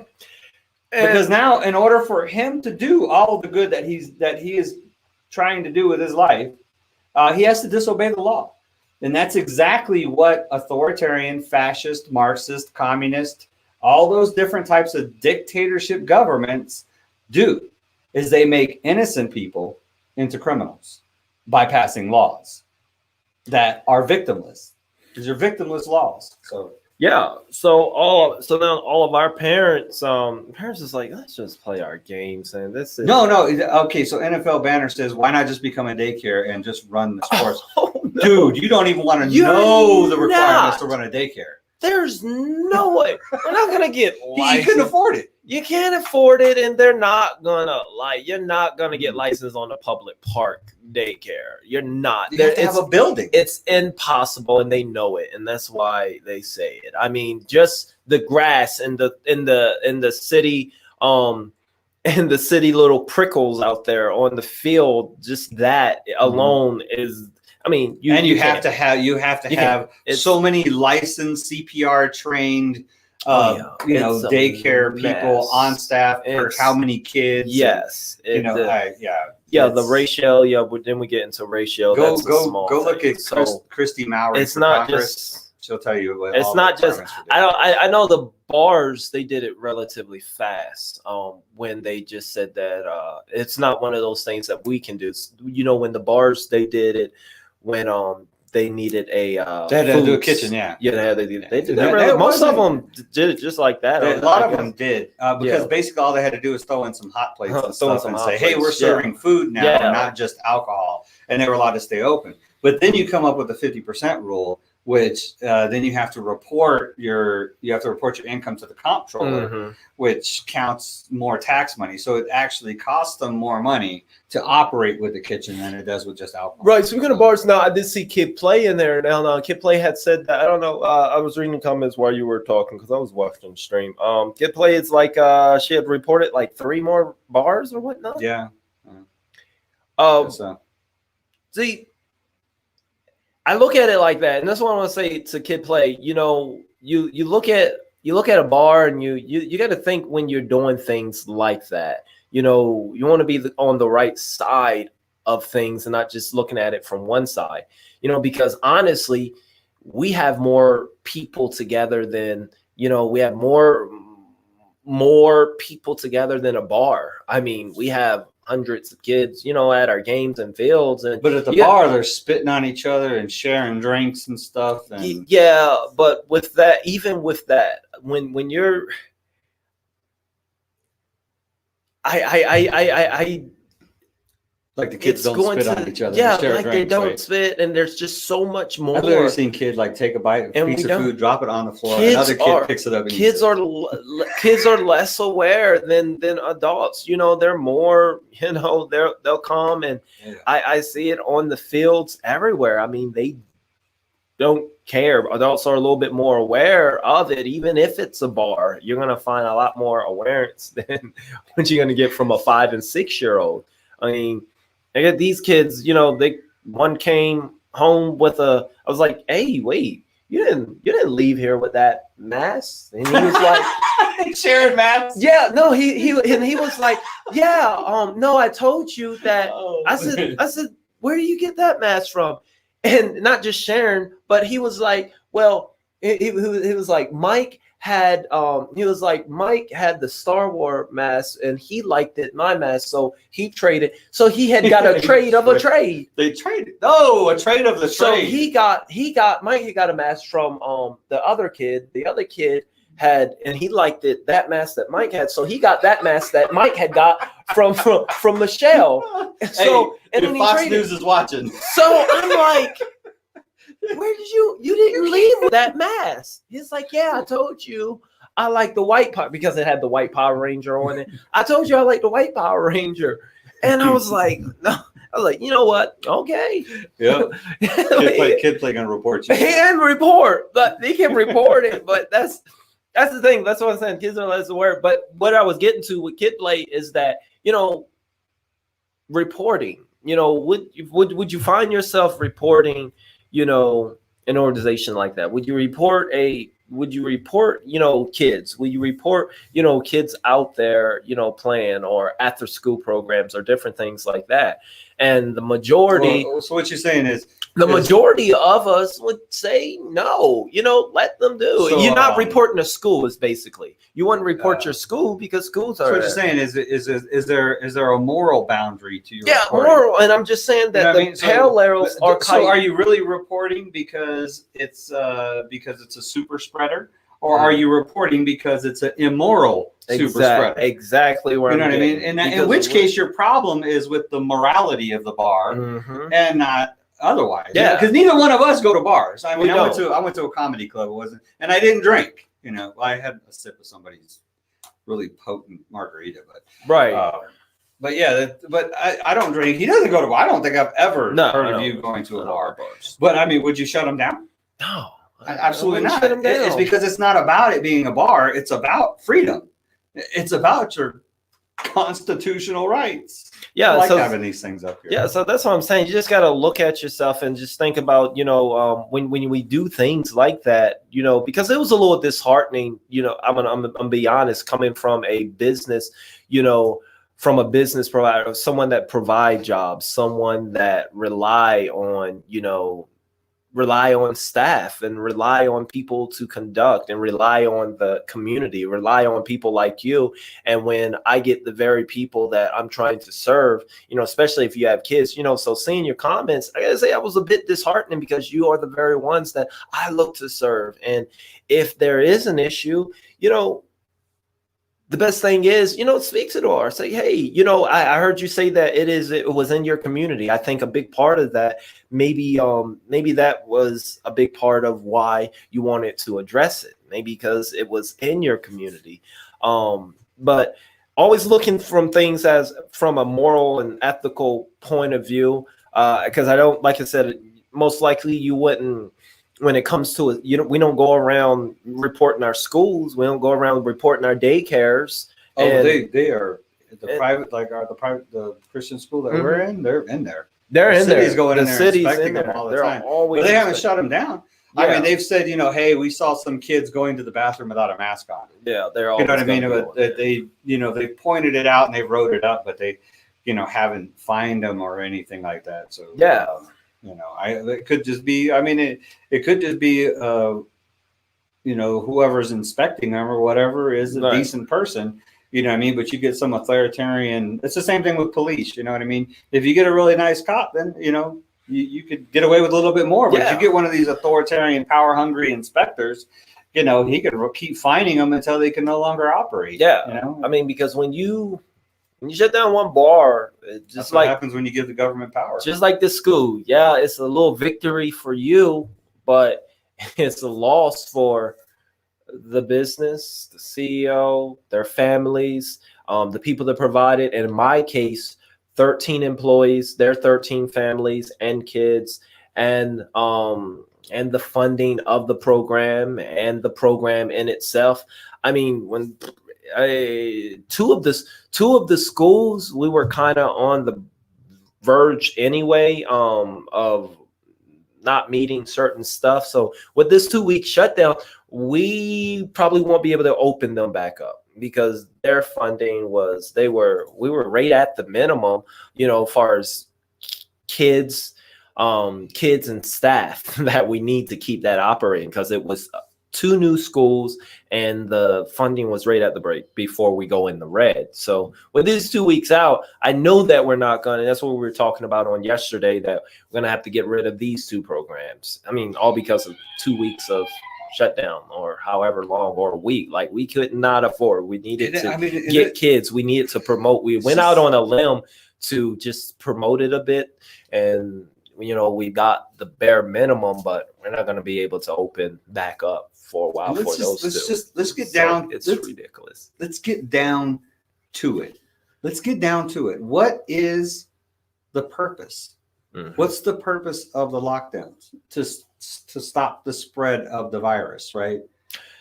Because now, in order for him to do all the good that he is trying to do with his life, he has to disobey the law. And that's exactly what authoritarian, fascist, Marxist, communist, all those different types of dictatorship governments do, is they make innocent people into criminals by passing laws that are victimless. These are victimless laws. So yeah, so now all of our parents is like, let's just play our games, and this is no. Okay, so NFL banner says, why not just become a daycare and just run the sports? Oh, no. Dude, you don't even want to know the requirements to run a daycare. There's no way. We're not gonna get licensed. You couldn't afford it. You can't afford it, and you're not gonna get licensed on a public park daycare. You're not. You have to have a building. It's impossible, and they know it, and that's why they say it. I mean, just the grass in the city, and the city little prickles out there on the field, just that alone is. I mean, you have to have so many licensed CPR trained, daycare people on staff for how many kids? Yes, the ratio. Yeah, but then we get into ratio. Go look at Christy Mowry. It's not Congress. She'll tell you. What It's all not the just. requirements for I know the bars, they did it relatively fast. When they just said that it's not one of those things that we can do. You know, when the bars, they did it when they needed a They had to do a foods. kitchen, yeah. Yeah, they did that. It Most of wasn't- them did it just like that. A lot of them did because Yeah. basically all they had to do was throw in some hot plates and Throw in stuff some and hot say, "Hey, plates, we're serving food now, Yeah. not just alcohol," and they were allowed to stay open. But then you come up with the 50% rule, which then you have to report your income to the comptroller, Mm-hmm. which counts more tax money. So it actually costs them more money to operate with the kitchen than it does with just alcohol. Right. Speaking of bars, now I did see Kid Play in there. Now, Kid Play had said that. I don't know. I was reading comments while you were talking because I was watching the stream. Kid Play is like she had reported like 3 more bars or whatnot. Yeah. So. See, I look at it like that, and that's what I want to say to Kid Play. You know, you look at a bar, and you got to think when you're doing things like that. You know, you want to be on the right side of things and not just looking at it from one side. You know, because honestly, we have more people together than we have more people together than a bar. I mean, we have hundreds of kids, at our games and fields. But at the bar, they're spitting on each other and sharing drinks and stuff. And yeah, but with that, when you're, I like the kids don't spit on each other. Yeah, and share like drinks, they don't right? spit, and there's just so much more. I've literally seen kid like take a bite of a piece of food, drop it on the floor, another kid picks it up. And kids are less aware than adults. They're more. They'll come, and I see it on the fields everywhere. I mean, they don't care. Adults are a little bit more aware of it, even if it's a bar. You're gonna find a lot more awareness than what you're gonna get from a 5 and 6 year old. I mean, I get these kids, one came home with I was like, "Hey, wait, you didn't leave here with that mask?" And he was like, "Shared mask?" Yeah, no, he was like, "Yeah, no, I told you that." I said, "Where do you get that mask from?" And not just Sharon, but he was like, "Well," he was like, Mike had the Star Wars mask and he liked it, my mask, so he traded. So he had got a trade of a trade. They traded. Oh, a trade of the so trade. Mike had got a mask from the other kid. The other kid had, and he liked that mask that Mike had, so he got that mask that Mike had got from Michelle. So hey, and then Fox News is watching. So I'm like, "Where did you didn't leave with that mask?" He's like, "Yeah, I told you I like the white power," because it had the white Power Ranger on it. "I told you I like the white Power Ranger." And I was like, "No." I was like, "You know what? Okay." Yeah. Kid play gonna report you. He can report, but he can report it. But that's the thing. That's what I'm saying. Kids are less aware. But what I was getting to with Kid Play is that, reporting. Would you find yourself reporting, an organization like that? Would you report kids? Would you report, kids out there, playing, or after school programs or different things like that? And the majority. Well, so what you're saying is the majority of us would say no. Let them do. So, You're not reporting to school. Is basically you wouldn't report your school because schools are. So what you're saying is there a moral boundary to your reporting? Moral, and I'm just saying that parallels are. So are you really reporting because it's a super spreader, or are you reporting because it's an immoral super spreader? Exactly where you know what I mean. And in which case, your problem is with the morality of the bar, and not otherwise. Yeah, because neither one of us go to bars. I mean, I went to a comedy club, and I didn't drink. I had a sip of somebody's really potent margarita, but but yeah, but I don't drink. He doesn't go to bar. I don't think I've ever heard of you going to a bar. But I mean, would you shut him down? No, absolutely not. It's because it's not about it being a bar. It's about freedom. It's about your constitutional rights. Yeah, I like having these things up here. Yeah, so that's what I'm saying. You just got to look at yourself and just think about, when we do things like that, because it was a little disheartening. I'm gonna be honest, coming from a business, from a business provider, someone that provide jobs, someone that rely on, rely on staff and rely on people to conduct and rely on the community, rely on people like you. And when I get the very people that I'm trying to serve, you know, especially if you have kids, you know, so seeing your comments, I gotta say I was a bit disheartening because you are the very ones that I look to serve. And if there is an issue, you know, the best thing is, you know, speak to the R. Say, hey, you know, I heard you say that it was in your community. I think a big part of that, maybe that was a big part of why you wanted to address it. Maybe because it was in your community. But always looking from things as from a moral and ethical point of view. Because I don't, like I said, most likely you wouldn't. When it comes to it, you know, we don't go around reporting our schools. We don't go around reporting our daycares. Oh, and they are the private, like the Christian school that we're in. They're in there. They're in there. City's going in The there city's inspecting in there. them all the They're time. always But they haven't inspecting. shut them down. Yeah. I mean, they've said, you know, hey, we saw some kids going to the bathroom without a mask on. Yeah, they're all. You know what I mean? But they, you know, they pointed it out and they wrote it up, but they, you know, haven't fined them or anything like that. So yeah. You know, it could just be. I mean, it could just be, you know, whoever's inspecting them or whatever is a Right. decent person. You know what I mean? But you get some authoritarian. It's the same thing with police. You know what I mean? If you get a really nice cop, then you know you could get away with a little bit more. But if you get one of these authoritarian, power-hungry inspectors, you know, he could keep fining them until they can no longer operate. Yeah. You know? I mean, because when you shut down one bar, just That's like what happens when you give the government power. just like the school. Yeah, it's a little victory for you, but it's a loss for the business, the CEO, their families, the people that provide it. And in my case, 13 employees, their 13 families and kids, and the funding of the program and the program in itself. I mean, when two of the schools, we were kind of on the verge anyway of not meeting certain stuff. So with this 2-week shutdown, we probably won't be able to open them back up because their funding we were right at the minimum, you know, as far as kids and staff that we need to keep that operating, because it was 2 new schools and the funding was right at the break before we go in the red. So with these 2 weeks out, I know that we're not going to, that's what we were talking about on yesterday, that we're going to have to get rid of these 2 programs. I mean, all because of 2 weeks of shutdown or however long, or a week. Like, we could not afford. We needed to get kids. We needed to promote. We went out on a limb to just promote it a bit. And, you know, we got the bare minimum, but we're not going to be able to open back up for a while for those 2. Let's get down. It's ridiculous. Let's get down to it. What is the purpose? Mm-hmm. What's the purpose of the lockdowns? To stop the spread of the virus, right?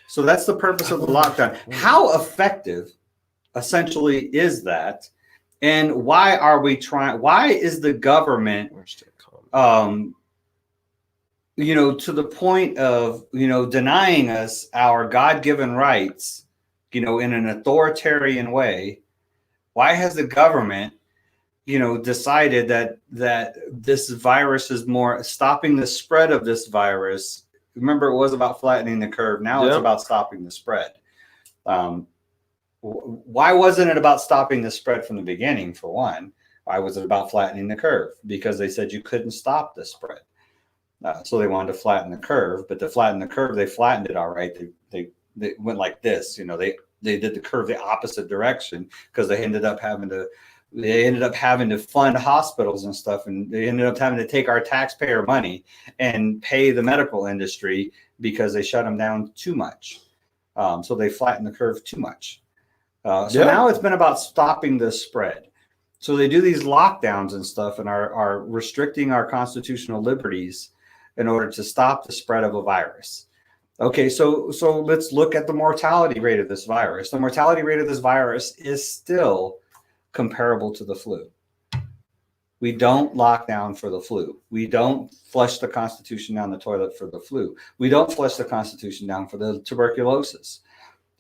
So that's the purpose of the lockdown. How effective, essentially, is that? And why are we trying? Why is the government, you know, to the point of, you know, denying us our God-given rights, you know, in an authoritarian way? Why has the government, you know, decided that this virus is more stopping the spread of this virus? Remember, it was about flattening the curve. Now it's about stopping the spread. Why wasn't it about stopping the spread from the beginning, for one? Why was it about flattening the curve? Because they said you couldn't stop the spread. So they wanted to flatten the curve, but to flatten the curve, they flattened it all right. They went like this, you know, they did the curve the opposite direction, because they ended up having to fund hospitals and stuff, and they ended up having to take our taxpayer money and pay the medical industry because they shut them down too much. So they flattened the curve too much. Now it's been about stopping the spread. So they do these lockdowns and stuff and are restricting our constitutional liberties in order to stop the spread of a virus. Okay, so let's look at the mortality rate of this virus. The mortality rate of this virus is still comparable to the flu. We don't lock down for the flu. We don't flush the Constitution down the toilet for the flu. We don't flush the Constitution down for the tuberculosis.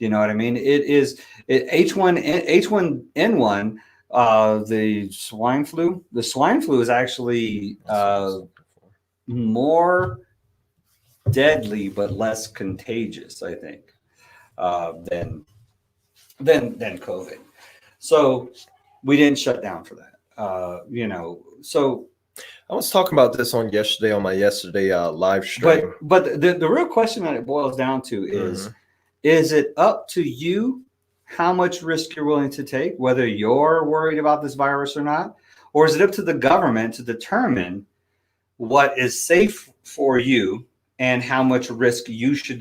You know what I mean? It is H1N1, the swine flu. The swine flu is actually more deadly but less contagious, I think, than COVID. So we didn't shut down for that. So I was talking about this on my yesterday live stream. but the real question that it boils down to is it up to you how much risk you're willing to take, whether you're worried about this virus or not? Or is it up to the government to determine what is safe for you and how much risk you should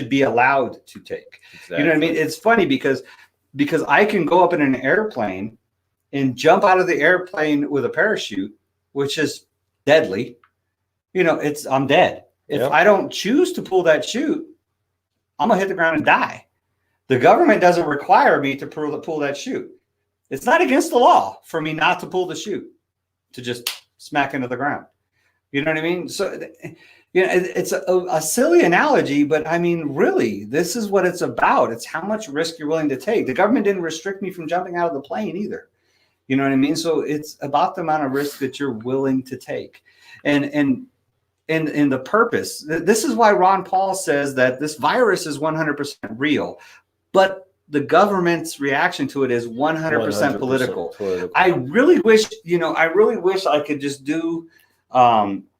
be allowed to take? Exactly. You know what I mean? It's funny because I can go up in an airplane and jump out of the airplane with a parachute, which is deadly. I'm dead. If I don't choose to pull that chute, I'm gonna hit the ground and die. The government doesn't require me to pull that chute. It's not against the law for me not to pull the chute, to just smack into the ground. You know what I mean? So, it's a silly analogy, but I mean, really, this is what it's about. It's how much risk you're willing to take. The government didn't restrict me from jumping out of the plane either. You know what I mean? So it's about the amount of risk that you're willing to take. And the purpose. This is why Ron Paul says that this virus is 100% real, but the government's reaction to it is 100% political. I really wish I could just do,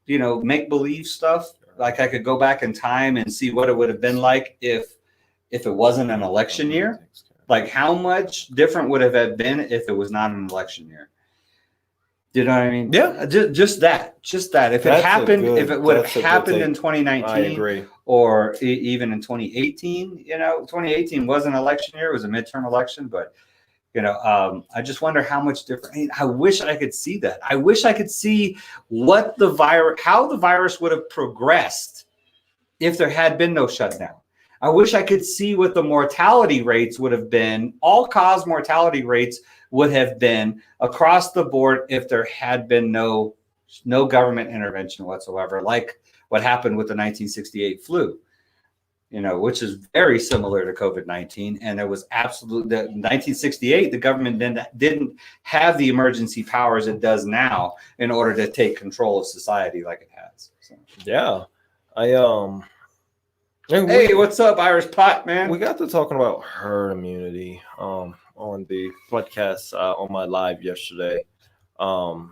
make believe stuff. Like I could go back in time and see what it would have been like if it wasn't an election year. Like how much different would it have been if it was not an election year? Do you know what I mean? Yeah. Just that. If it happened, if it would have happened in 2019, I agree. Or even in 2018, 2018 was an election year. It was a midterm election, but I just wonder how much different. I wish I could see that. I wish I could see how the virus would have progressed if there had been no shutdown. I wish I could see what the mortality rates would have been, all-cause mortality rates would have been across the board if there had been no government intervention whatsoever, like what happened with the 1968 flu, which is very similar to COVID-19. And there was absolutely, 1968, the government didn't have the emergency powers it does now in order to take control of society like it has. So. Yeah. Hey, what's up, Irish Pot, man? We got to talking about herd immunity on the podcast on my live yesterday. I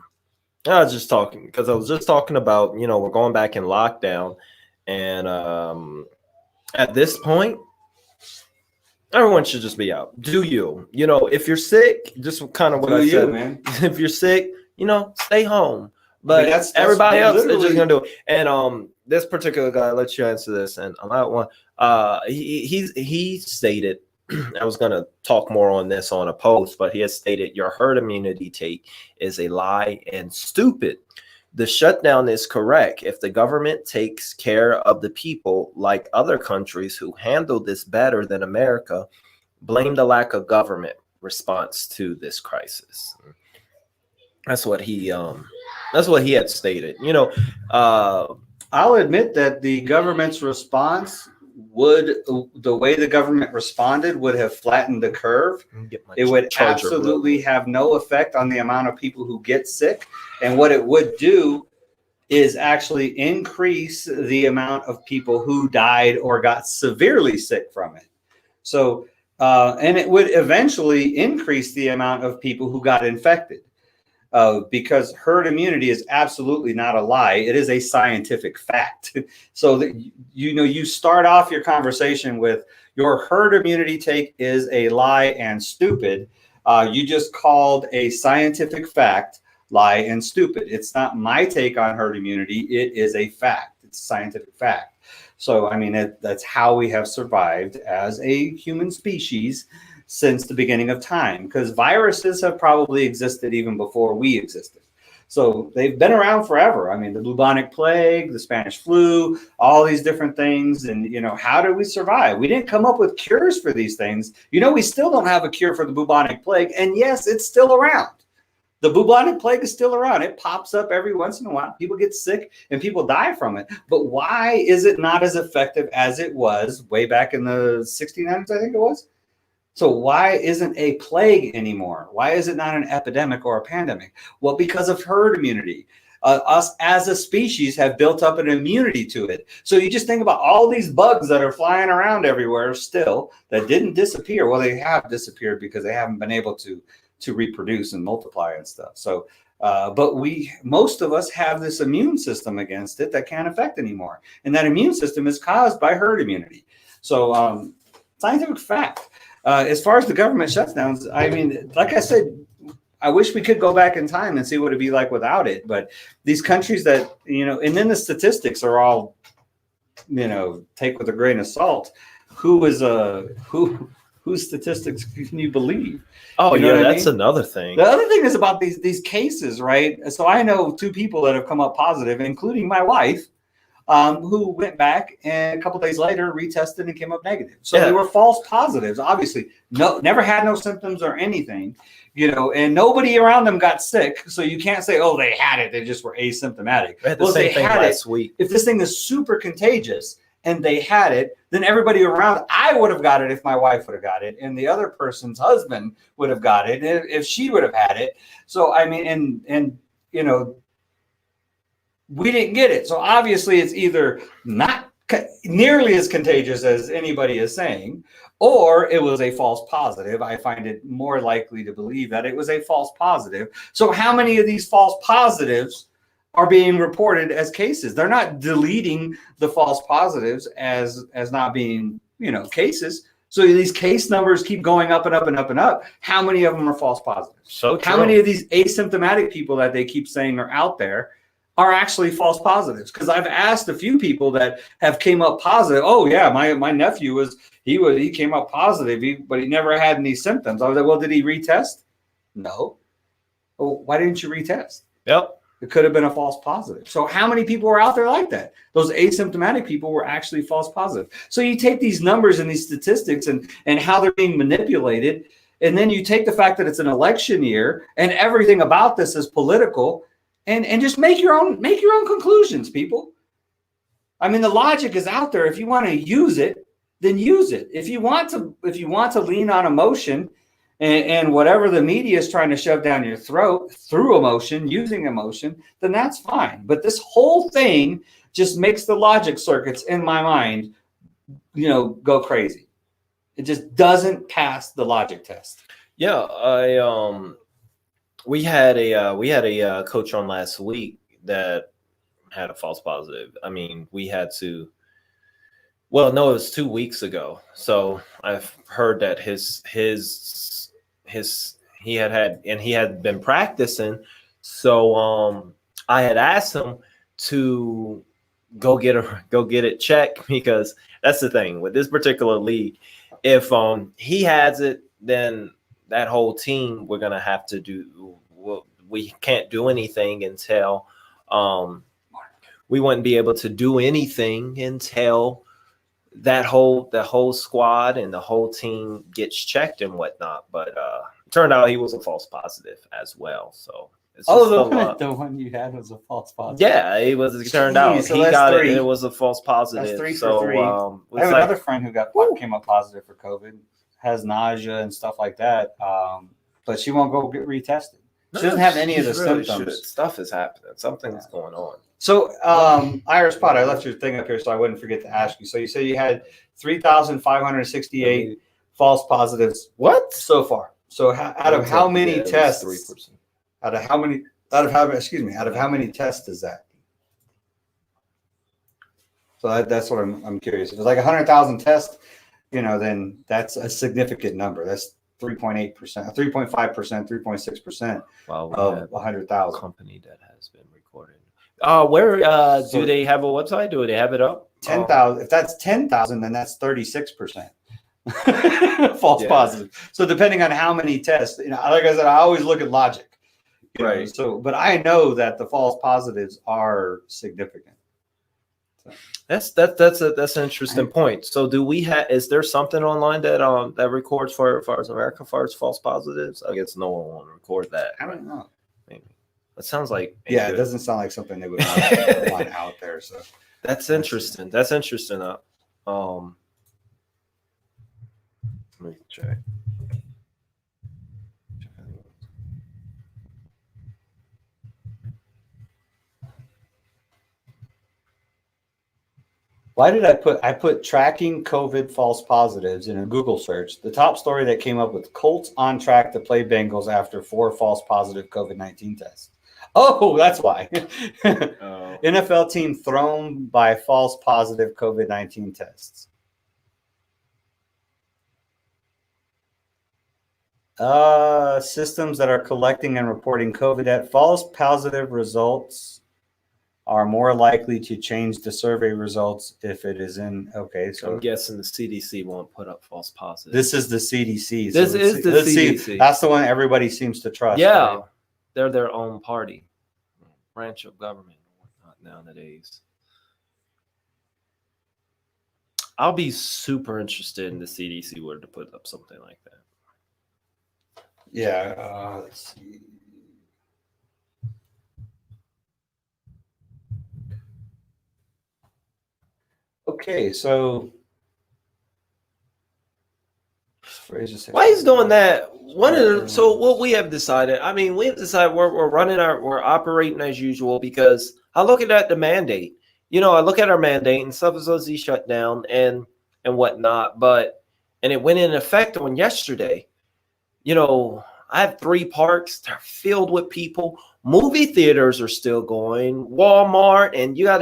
was just talking about, we're going back in lockdown, and at this point, everyone should just be out. Do you? If you're sick, just kind of what I said, man. If you're sick, stay home. But that's everybody else is just gonna do it. And this particular guy, I'll let you answer this. And on that one, he stated, I was gonna talk more on this on a post, but he has stated your herd immunity take is a lie and stupid. The shutdown is correct if the government takes care of the people like other countries who handle this better than America. Blame the lack of government response to this crisis. That's what he had stated. I'll admit that the government's response the way the government responded would have flattened the curve. It would absolutely have no effect on the amount of people who get sick. And what it would do is actually increase the amount of people who died or got severely sick from it. So, and it would eventually increase the amount of people who got infected. Because herd immunity is absolutely not a lie. It is a scientific fact. So that, you start off your conversation with your herd immunity take is a lie and stupid. You just called a scientific fact lie and stupid. It's not my take on herd immunity. It is a fact. It's a scientific fact. So, that's how we have survived as a human species since the beginning of time, because viruses have probably existed even before we existed. So they've been around forever. The bubonic plague, the Spanish flu, all these different things. And, how did we survive? We didn't come up with cures for these things. We still don't have a cure for the bubonic plague. And yes, it's still around. The bubonic plague is still around. It pops up every once in a while. People get sick and people die from it. But why is it not as effective as it was way back in the 1600s, I think it was? So why isn't a plague anymore? Why is it not an epidemic or a pandemic? Well, because of herd immunity. us as a species have built up an immunity to it. So you just think about all these bugs that are flying around everywhere still that didn't disappear. Well, they have disappeared because they haven't been able to reproduce and multiply and stuff. So, but most of us have this immune system against it that can't affect anymore. And that immune system is caused by herd immunity. So scientific fact. As far as the government shutdowns, I mean, like I said, I wish we could go back in time and see what it'd be like without it. But these countries that, and then the statistics are all, take with a grain of salt. Whose statistics can you believe? Oh, you know that's another thing. The other thing is about these cases, right? So I know 2 people that have come up positive, including my wife, who went back and a couple days later retested and came up negative. So they were false positives. Obviously, never had no symptoms or anything, and nobody around them got sick. So you can't say, oh, they had it. They just were asymptomatic. They had the same thing last week. If this thing is super contagious and they had it, then everybody around, I would have got it if my wife would have got it, and the other person's husband would have got it if she would have had it. So, I mean, and we didn't get it. So obviously it's either not nearly as contagious as anybody is saying, or it was a false positive. I find it more likely to believe that it was a false positive. So how many of these false positives are being reported as cases? They're not deleting the false positives as not being, cases. So these case numbers keep going up and up and up and up. How many of them are false positives? So how many of these asymptomatic people that they keep saying are out there are actually false positives? Because I've asked a few people that have came up positive. Oh yeah, my nephew he came up positive, but he never had any symptoms. I was like, well, did he retest? No. Well, why didn't you retest? Yep. It could have been a false positive. So how many people were out there like that? Those asymptomatic people were actually false positive. So you take these numbers and these statistics and how they're being manipulated, and then you take the fact that it's an election year and everything about this is political, and just make your own conclusions, people. I mean, the logic is out there. If you want to use it, then use it. If you want to lean on emotion and whatever the media is trying to shove down your throat through emotion, using emotion, then that's fine. But this whole thing just makes the logic circuits in my mind, go crazy. It just doesn't pass the logic test. Yeah, we had a coach on last week that had a false positive. I mean, we had to. Well, no, it was 2 weeks ago. So I've heard that he had been practicing. So I had asked him to go get it checked, because that's the thing with this particular league. If he has it, then that whole team, we're gonna have to do. We can't do anything until we wouldn't be able to do anything until the whole squad and the whole team gets checked and whatnot. But it turned out he was a false positive as well. So it's the one you had was a false positive. Yeah, it turned out so he got 3. it. It was a false positive. That's 3 so, for 3. I have another friend who came up positive for COVID, has nausea and stuff like that, but she won't go get retested. She doesn't have any of the symptoms. Stuff is happening. Something's going on. So, Iris Pot, I left your thing up here so I wouldn't forget to ask you. So you said you had 3,568 false positives. What? So far? So out of how many tests? 3%. Out of how many tests is that? So that's what I'm curious. If it's like 100,000 tests, then that's a significant number. That's 3.8%, 3.5%, 3.6% of 100,000. Company that has been recorded. Where do they have a website? Do they have it up? 10,000. If that's 10,000, then that's 36% false positive. So depending on how many tests, like I said, I always look at logic. Right. So, but I know that the false positives are significant. So. That's an interesting point. So do we have? Is there something online that records for as America for its false positives? I guess no one will record that. I don't know. Maybe it sounds like it doesn't sound like something they would want out there. So that's interesting. That's interesting. Let me check. Why did I put tracking COVID false positives in a Google search. The top story that came up with Colts on track to play Bengals after 4 false positive COVID-19 tests. Oh, that's why. NFL team thrown by false positive COVID-19 tests. Systems that are collecting and reporting COVID at false positive results are more likely to change the survey results if it is in. Okay, so I'm guessing the CDC won't put up false positives. this is the CDC. This So is the let's see. CDC. That's the one everybody seems to trust. Yeah, right? they're their own party, branch of government, not nowadays. I'll be super interested in the CDC were to put up something like that. Yeah. Let's see. Okay, so Why he's doing that? So what we have decided. I mean, we have decided we're operating as usual because I look at the mandate. I look at our mandate and stuff is supposed to be shut down and whatnot, and it went in effect on yesterday. I have 3 parks. They're filled with people. Movie theaters are still going. Walmart, and you got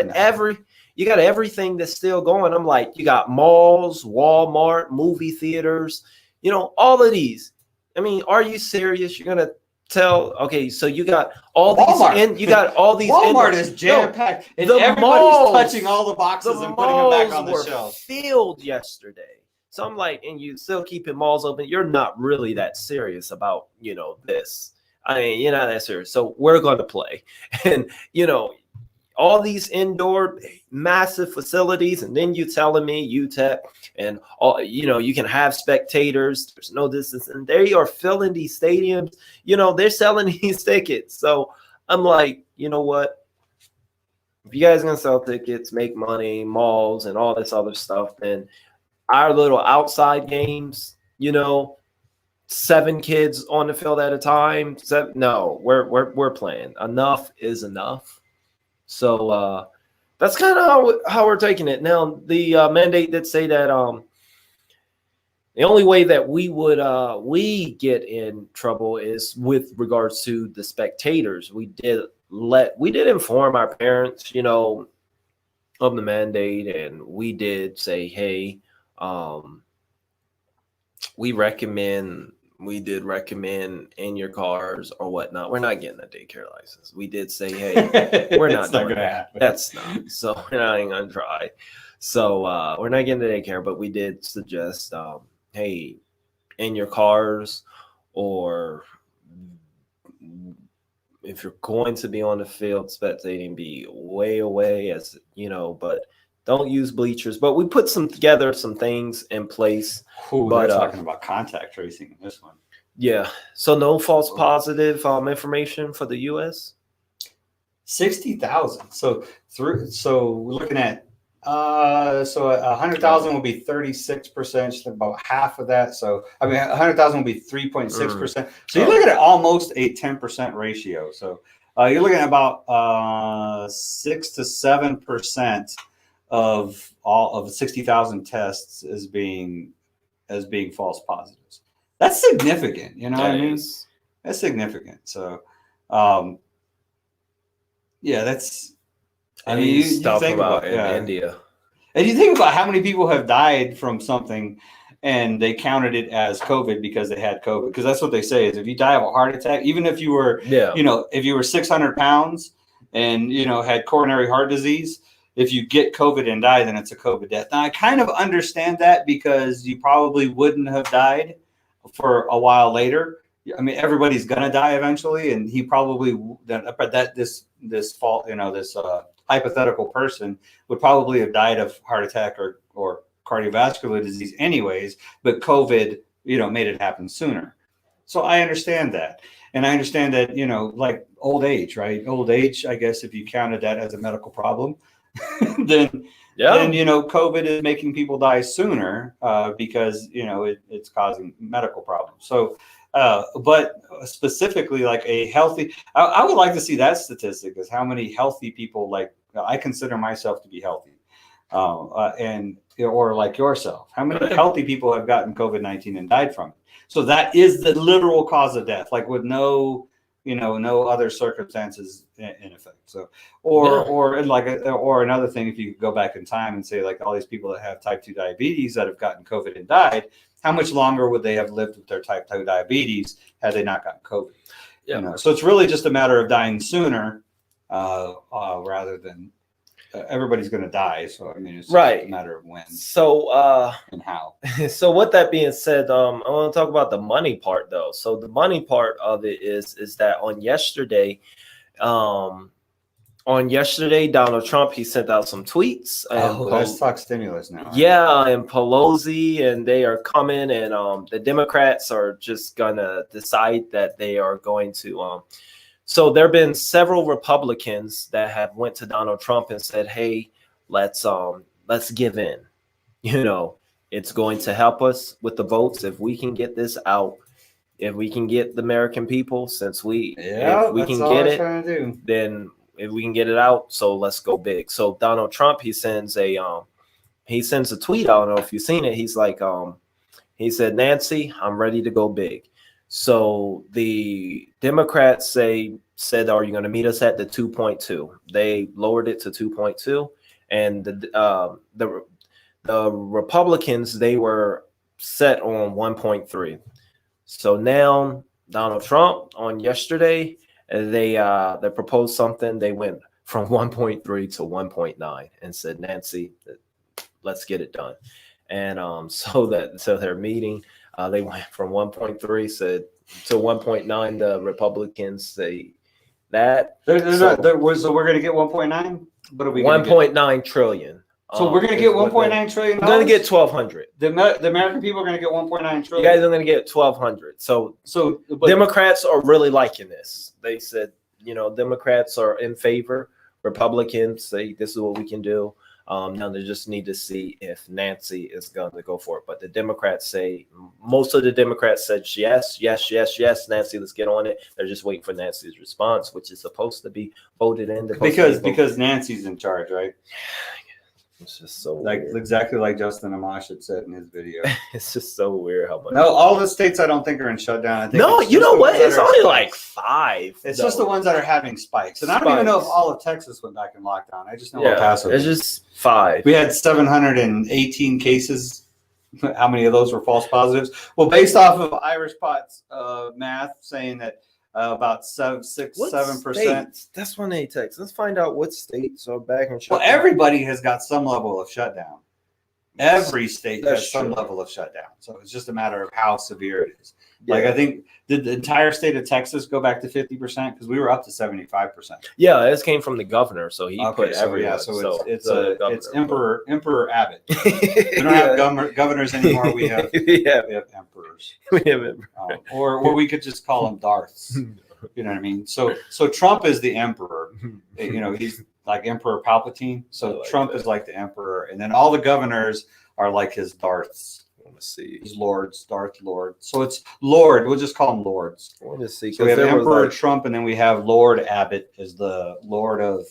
everything that's still going. I'm like, you got malls, Walmart, movie theaters, all of these. I mean, are you serious? You're gonna tell? Okay, so you got all Walmart. these, and you got all these. Walmart is jam packed, and the everybody's malls, touching all the boxes and putting them back on the were shelf. Filled yesterday. So I'm like, and you still keeping malls open. You're not really that serious about, this. I mean, you're not that serious. So we're going to play. And, all these indoor massive facilities. And then you telling me UTEP and all, you can have spectators. There's no distance. And they are filling these stadiums. They're selling these tickets. So I'm like, you know what? If you guys are going to sell tickets, make money, malls, and all this other stuff, then our little outside games, 7 kids on the field at a time. No, we're playing. Enough is enough. So that's kind of how we're taking it. Now, the mandate did say that the only way that we would we get in trouble is with regards to the spectators. We did inform our parents, of the mandate, and we did say, hey. We did recommend in your cars or whatnot. We're not getting a daycare license. We did say, hey, we're not doing gonna that. happen. That's not. So we're not even gonna try. So we're not getting a daycare, but we did suggest, hey, in your cars, or if you're going to be on the field spectating, be way away, but don't use bleachers. But we put some things in place. Ooh, but they're talking about contact tracing in this one. Yeah. So no false positive information for the U.S. 60,000. So we're looking at 100,000 will be 36%, about half of that. So 100,000 will be 3.6%. So you're looking at almost a 10% ratio. So you're looking at about 6 to 7% of all of 60,000 tests as being false positives. That's significant, what I mean? That's significant. So, that's. I mean, you think about it, India, and you think about how many people have died from something, and they counted it as COVID because they had COVID. Because that's what they say is if you die of a heart attack, even if you were, if you were 600 pounds and had coronary heart disease. If you get COVID and die, then it's a COVID death. Now, I kind of understand that because you probably wouldn't have died for a while later. I mean, everybody's gonna die eventually, and he probably this hypothetical person would probably have died of heart attack or cardiovascular disease anyways. But COVID, made it happen sooner. So I understand that, and I understand that like old age, right? Old age, I guess, if you counted that as a medical problem. then COVID is making people die sooner because it's causing medical problems. So but specifically like a healthy, I would like to see that statistic is how many healthy people, like I consider myself to be healthy. and or like yourself. How many healthy people have gotten COVID-19 and died from it? So that is the literal cause of death, like with no other circumstances in effect. So, or another thing, if you could go back in time and say, like, all these people that have type 2 diabetes that have gotten COVID and died, how much longer would they have lived with their type 2 diabetes had they not gotten COVID? Yeah. So it's really just a matter of dying sooner, rather than everybody's going to die. So I mean, it's just a matter of when. So and how. So with that being said, I want to talk about the money part though. So the money part of it is that on yesterday, Donald Trump, he sent out some tweets. Let's talk stimulus now. Yeah, and Pelosi, and they are coming, and the Democrats are just gonna decide that they are going to. So there have been several Republicans that have went to Donald Trump and said, "Hey, let's give in. It's going to help us with the votes if we can get this out. If we can get the American people, if we can get it, then." If we can get it out, so let's go big. So Donald Trump, he sends a tweet. I don't know if you've seen it. He's like, he said, "Nancy, I'm ready to go big." So the Democrats said, "Are you going to meet us at the 2.2?" They lowered it to 2.2, and the Republicans, they were set on 1.3. So now Donald Trump on yesterday, they proposed something. They went from 1.3 to 1.9 and said, "Nancy, let's get it done." And so their meeting, they went from 1.3 to 1.9. The Republicans say that. So we're going to get 1.9. What are we? 1.9 trillion. So we're going to get 1.9 trillion. We're going to get 1,200. The American people are going to get 1.9 trillion. You guys are going to get 1,200. So Democrats are really liking this. They said, Democrats are in favor. Republicans say this is what we can do. Now they just need to see if Nancy is going to go for it. But the Democrats say, most of the Democrats said yes, Nancy, let's get on it. They're just waiting for Nancy's response, which is supposed to be voted in. Because Nancy's in charge, right? It's just so weird. Exactly like Justin Amash had said in his video. It's just so weird how much. No, all the states I don't think are in shutdown. I think you know what? It's only like 5. It's just the ones that are having spikes. And I don't even know if all of Texas went back in lockdown. I just know El Paso. It's just 5. We had 718 cases. How many of those were false positives? Well, based off of Irish Pot's math, saying that about 7%. That's one they text. Let's find out what states are back in shutdown. Well, everybody has got some level of shutdown. Every state has some level of shutdown. So it's just a matter of how severe it is. Yeah. Like, I think, did the entire state of Texas go back to 50%? Because we were up to 75%. Yeah, this came from the governor, so he put everyone. Yeah, so it's Emperor Abbott. We don't have governors anymore. We have emperors. We have emperors. Or we could just call them Darths. You know what I mean? So Trump is the emperor. He's like Emperor Palpatine. So Trump is like the emperor, and then all the governors are like his Darths. See, his lords, Darth Lord. So it's Lord. We'll just call him lords. I want to see. So we have Emperor Trump, and then we have Lord Abbott is the Lord of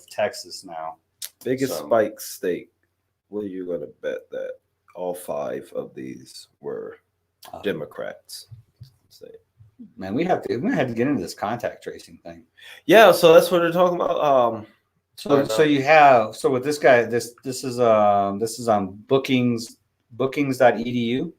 Texas now. Biggest spike state. What are you going to bet that all 5 of these were Democrats? Man, we had to get into this contact tracing thing. Yeah, so that's what they're talking about. So with this guy, this is on Brookings.edu,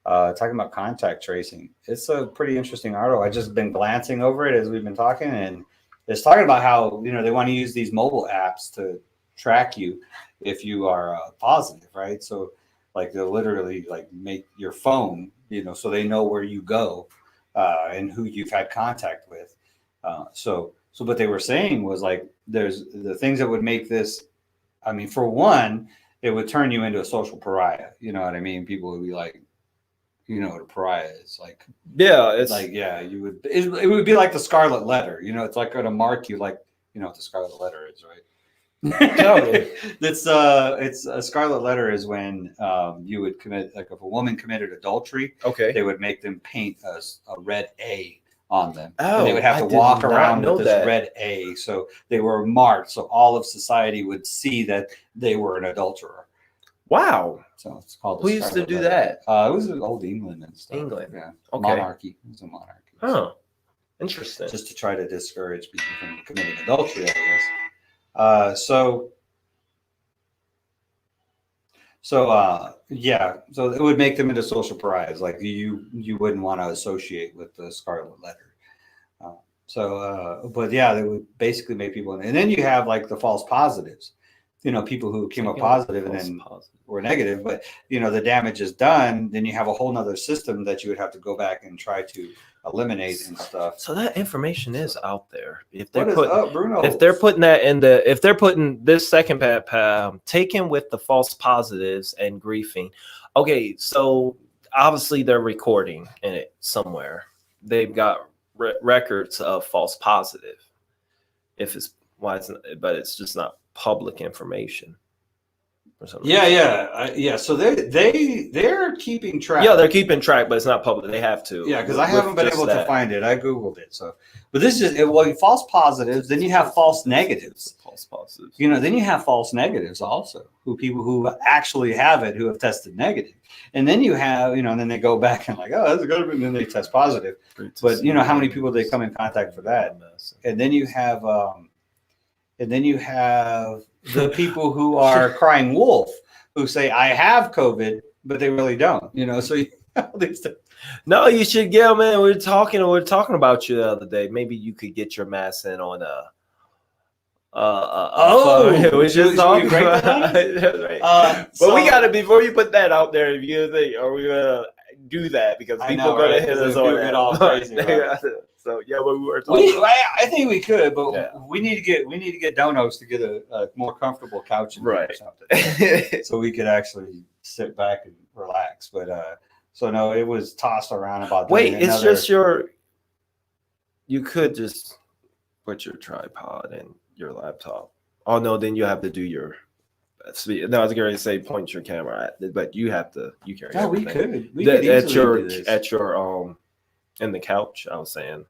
talking about contact tracing. It's a pretty interesting article. I just been glancing over it as we've been talking, and it's talking about how they want to use these mobile apps to track you if you are positive, right? So like they'll literally like make your phone, so they know where you go and who you've had contact with. So what they were saying was like there's the things that would make this. I mean, for one, it would turn you into a social pariah. You know what I mean? People would be like, what a pariah is. Like, yeah, it's like, yeah, you would. It would be like the Scarlet Letter. It's like going to mark you like, what the Scarlet Letter is, right? Totally. It's a Scarlet Letter is when you would commit, like if a woman committed adultery, okay, they would make them paint a red A on them. Oh, and they would have I to did walk not around know with this that. red A. So they were marked. So all of society would see that they were an adulterer. Wow. So it's called. Who used to do that? It was old England and stuff. England. Yeah. Okay. Monarchy. It was a monarchy. Huh. Interesting. Just to try to discourage people from committing adultery, I guess. So it would make them into social pariahs. Like you wouldn't want to associate with the Scarlet Letter. But yeah, they would basically make people, and then you have like the false positives. People who came up positive and then were negative, but the damage is done. Then you have a whole nother system that you would have to go back and try to eliminate and stuff. So that information is out there. If What is up, Bruno? if they're putting that if they're putting this second taken with the false positives and griefing. Okay, so obviously they're recording in it somewhere. They've got records of false positive. But it's just not public information. Or something. Yeah. So they're keeping track. Yeah, they're keeping track, but it's not public. They have to. Yeah, because I haven't been able to find it. I googled it. But this is false positives. Then you have false negatives. False positives. Then you have false negatives also. People who actually have it who have tested negative, and then you have and then they go back and like, oh, that's good, and then they test positive. But how many people they come in contact for that? And then you have the people who are crying wolf, who say I have COVID, but they really don't. So you have these things. No, you should get them in. We were talking about you the other day. Maybe you could get your mass in on we just talking about but we gotta, before you put that out there, if you think, are we gonna do that? Because people are gonna hit us on it all crazy. Right? So yeah, but we were talking. I think we could, but we need to get donos to get a more comfortable couch, right? Or something, so we could actually sit back and relax. But so no, it was tossed around about. Wait, it's just you could just put your tripod and your laptop. Oh no, then you have to do your. No, I was going to say point your camera at, but you have to. You carry. No, everything. we could at your in the couch. I was saying.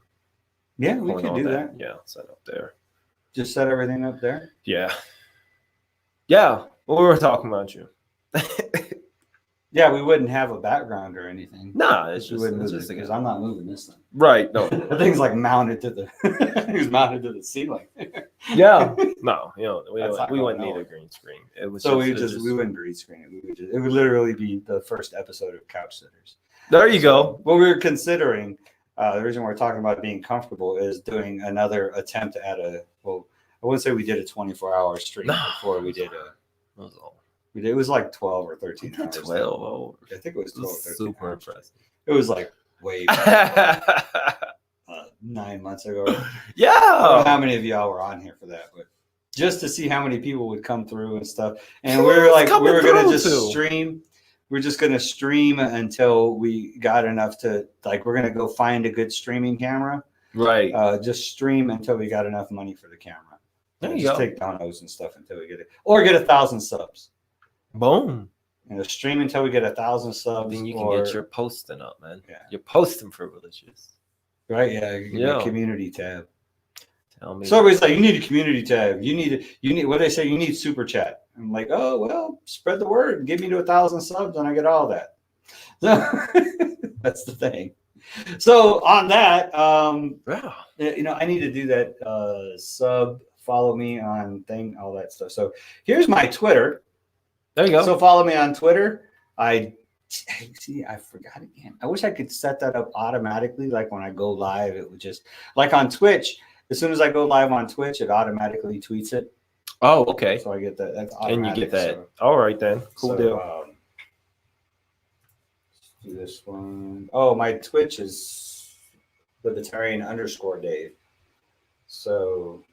Yeah, we could do that. Yeah, set up there. Just set everything up there. Yeah. Yeah. Well, we were talking about you. Yeah, we wouldn't have a background or anything. Nah, it's just because I'm not moving this thing. Right. No, the thing's like mounted to the. It's mounted to the ceiling. Yeah. No, we wouldn't need a green screen. It was so we wouldn't green screen it. It would literally be the first episode of Couch Sitters. There you go. What we were considering. The reason we're talking about being comfortable is doing another attempt at I wouldn't say we did a 24-hour stream before we did it was like 12 or 13 hours. 12. I think it was 12 or 13 super hours. impressive. It was like way back, 9 months ago. Yeah. I don't know how many of y'all were on here for that, but just to see how many people would come through and stuff. And we were going to just stream. We're just going to stream until we got enough to, we're going to go find a good streaming camera. Right. Just stream until we got enough money for the camera. There you just go. Take donos and stuff until we get it. Or get 1,000 subs. Boom. Stream until we get 1,000 subs. Then you can get your posting up, man. Yeah. Your posting privileges. Right, yeah. You can get a community tab. Tell me. So everybody's like, you need a community tab. You need what they say, you need super chat. I'm like, oh well, spread the word. Give me to 1,000 subs and I get all that. So that's the thing. So on that, I need to do that follow me on thing, all that stuff. So here's my Twitter. There you go. So follow me on Twitter. I forgot again. I wish I could set that up automatically. Like when I go live, it would just like on Twitch. As soon as I go live on Twitch, it automatically tweets it. Oh, okay. So I get that. That's automatic. And you get that. All right, then. Cool deal. Let's do this one. Oh, my Twitch is Libertarian _Dave. So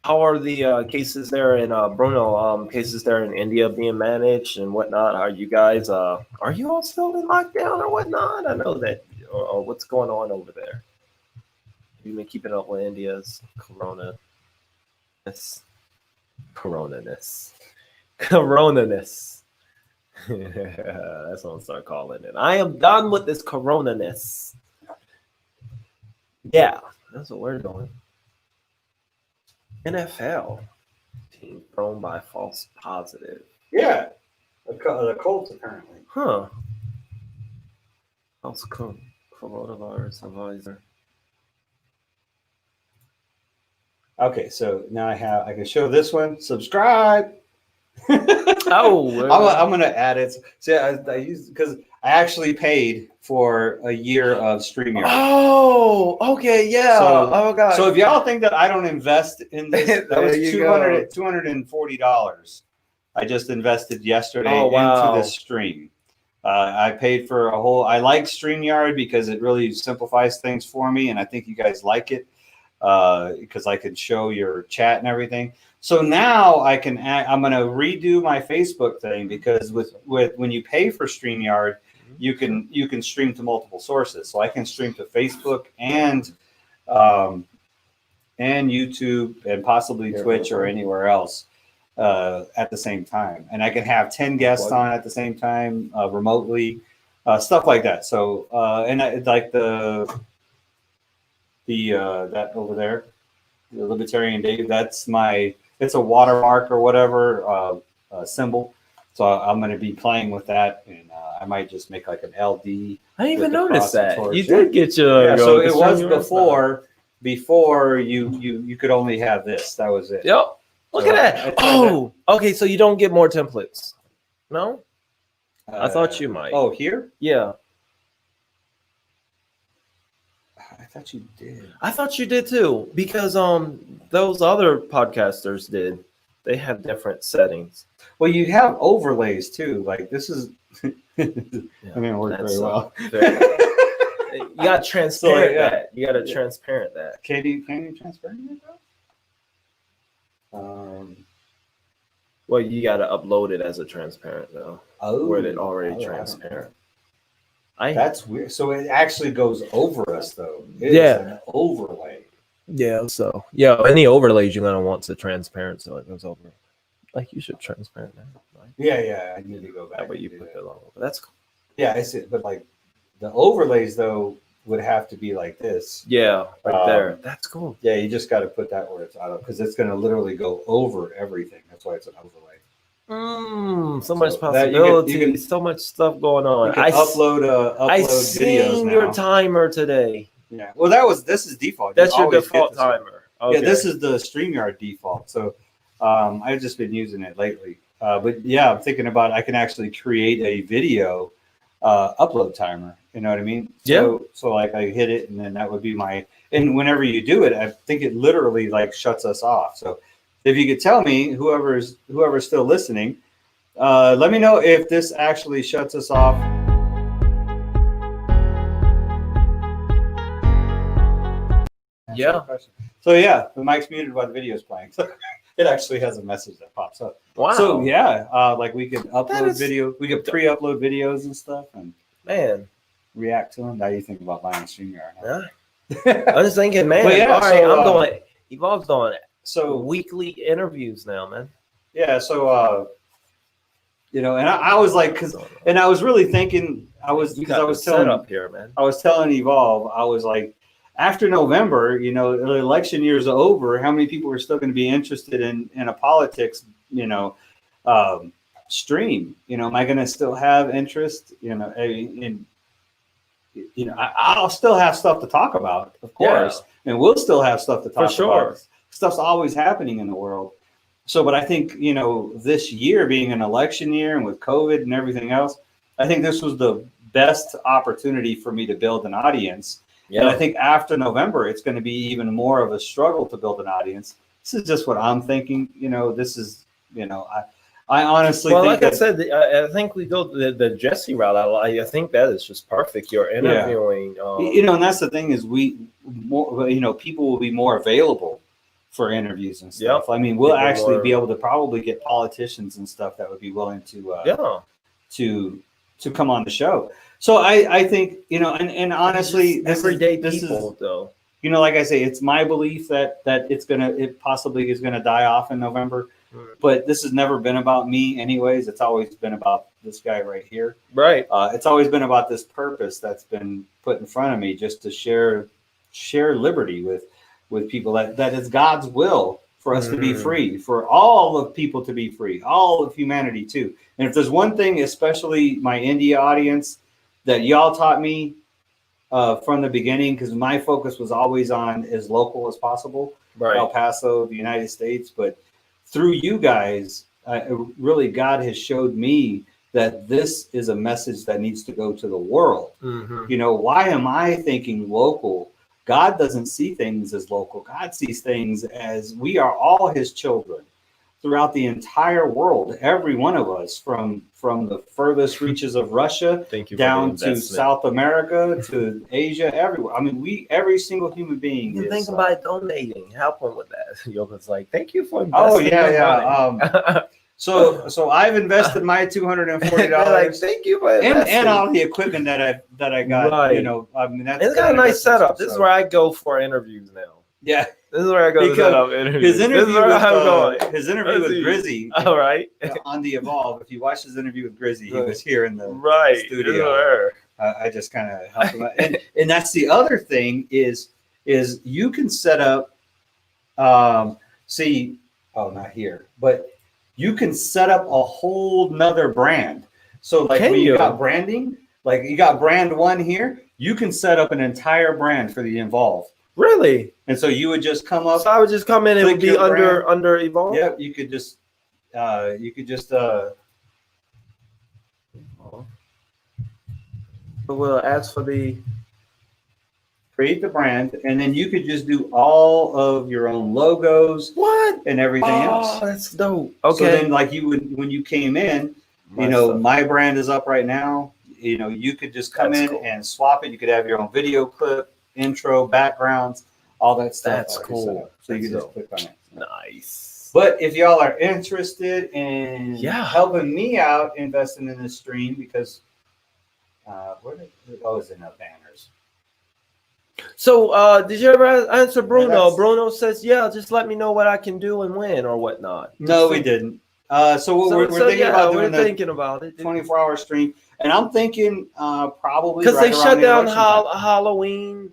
how are the cases there in Bruno? Cases there in India being managed and whatnot? Are you guys? Are you all still in lockdown or whatnot? I know that. Or what's going on over there? Have you been keeping up with India's coronaness? That's what I'm start calling it. I am done with this corona-ness. Yeah, that's what we're doing. NFL team thrown by false positive. Yeah, the Colts apparently. Huh. False coronavirus advisor. Okay, so now I can show this one. Subscribe. Oh, I'm gonna add it. See, I used because I actually paid for a year of StreamYard. Oh, okay, yeah. So, oh god. So if y'all think that I don't invest in this, that was There you go. $240. I just invested yesterday Oh, wow. into this stream. I paid for a whole. I like StreamYard because it really simplifies things for me, and I think you guys like it because I can show your chat and everything. So now I can. I'm going to redo my Facebook thing because with when you pay for StreamYard, you can stream to multiple sources. So I can stream to Facebook and YouTube and possibly Twitch or anywhere else at the same time. And I can have 10 guests on at the same time remotely, stuff like that. So and like the that over there, the Libertarian Dave. That's my. It's a watermark or whatever symbol. So I'm going to be playing with that, and I might just make like an LD. I didn't even notice that. torch. You did get your. Yeah, so it was before you could only have this. That was it. Yep. Look at that. Oh, okay. So you don't get more templates? No. I thought you might. Oh, here? Yeah. I thought you did. I thought you did too, because those other podcasters did. They have different settings. Well, you have overlays too. Like this is. Yeah, I mean, it worked very well. You got to transparent that. You got to transparent that. Can you transparent it though? Well, you got to upload it as a transparent though. Oh, where it already transparent. That's weird. So it actually goes over us though. It Yeah. is an overlay. Yeah. So yeah, any overlays you're gonna want to transparent so it goes over. Like you should transparent that. Right? Yeah. I need to go back. That way you put it all over. That's cool. Yeah, I see. But like the overlays though would have to be like this. Yeah, right there. That's cool. Yeah, you just got to put that where it's out of because it's going to literally go over everything. That's why it's an overlay. So much So possibility. you can- so much stuff going on. You can I upload I videos seen now. your timer today. Yeah. Well, this is default. That's You your always get default this one. timer. Okay. Yeah, this is the StreamYard default. So I've just been using it lately. But yeah, I'm thinking about I can actually create a video upload timer. You know what I mean? So like I hit it, and then that would be my. And whenever you do it, I think it literally like shuts us off. So if you could tell me, whoever's still listening, let me know if this actually shuts us off. Yeah. So yeah, the mic's muted while the video's playing. So it actually has a message that pops up. Wow. So yeah, like we could upload is- video, we could pre-upload videos and stuff and Man. react to them. Now you think about buying StreamYard. Huh? Yeah. I was thinking, man. But yeah, all right, so, I'm going. Evolve's on So weekly interviews now, man. yeah, so and I was like, and I was really thinking, I was telling up here, man. I was telling Evolve, I was like, after November, the election year's over. How many people are still going to be interested in a politics, stream? Am I going to still have interest? I'll still have stuff to talk about, of course, and we'll still have stuff to talk about. Stuff's always happening in the world. So, but I think this year being an election year and with COVID and everything else, I think this was the best opportunity for me to build an audience. Yeah. And I think after November, it's going to be even more of a struggle to build an audience. This is just what I'm thinking. This is, I honestly think like I said, I think we go the Jesse route. I think that is just perfect. You're interviewing. And that's the thing is people will be more available for interviews and stuff. Yep. I mean, we'll actually be able to probably get politicians and stuff that would be willing to come on the show. So I think, and honestly, this people, though. Like I say, it's my belief that it possibly is gonna die off in November. But this has never been about me anyways. It's always been about this guy right here. Right. It's always been about this purpose that's been put in front of me, just to share liberty with people. That is God's will for us to be free, for all of people to be free, all of humanity too. And if there's one thing, especially my India audience, that y'all taught me from the beginning, because my focus was always on as local as possible, Right. El Paso, the United States. But through you guys, really God has showed me that this is a message that needs to go to the world. You know, why am I thinking local? God doesn't see things as local. God sees things as we are all his children throughout the entire world. Every one of us, from the furthest reaches of Russia down to South America to Asia, everywhere. I mean, every single human being. You is, think about donating, help him with that. Yoga's like, thank you for oh investing. yeah. So I've invested my $240. Like, thank you for investing. and all the equipment that I got. Right. You know, I mean, that's It's got a nice setup. This is where I go for interviews now. Yeah. This is where I go to set up interviews. His interview this is where I'm going. His interview with Grizzy. All right. On the Evolve. If you watch his interview with Grizzy, he was here in the studio. I just kind of helped him out. And that's the other thing is you can set up, not here, but you can set up a whole nother brand. So like when you got branding, like you got brand one here, you can set up an entire brand for the Evolve. Really? And so you would just come up. So I would just come in and it would be under Evolve? Yeah, you could just we'll ask for the create the brand, and then you could just do all of your own logos and everything else. Oh, that's dope. Okay. So then like you would, when you came in, my brand is up right now. You know, you could just come in and swap it. You could have your own video clip, intro, backgrounds, all that stuff. That's cool. So you can just click on it. Nice. But if y'all are interested in helping me out investing in this stream, because it's in the banners. So did you ever answer Bruno? Bruno says, yeah, just let me know what I can do and when or whatnot. No, we didn't. So we're thinking about it. 24-hour stream. And I'm thinking probably because they shut down Halloween.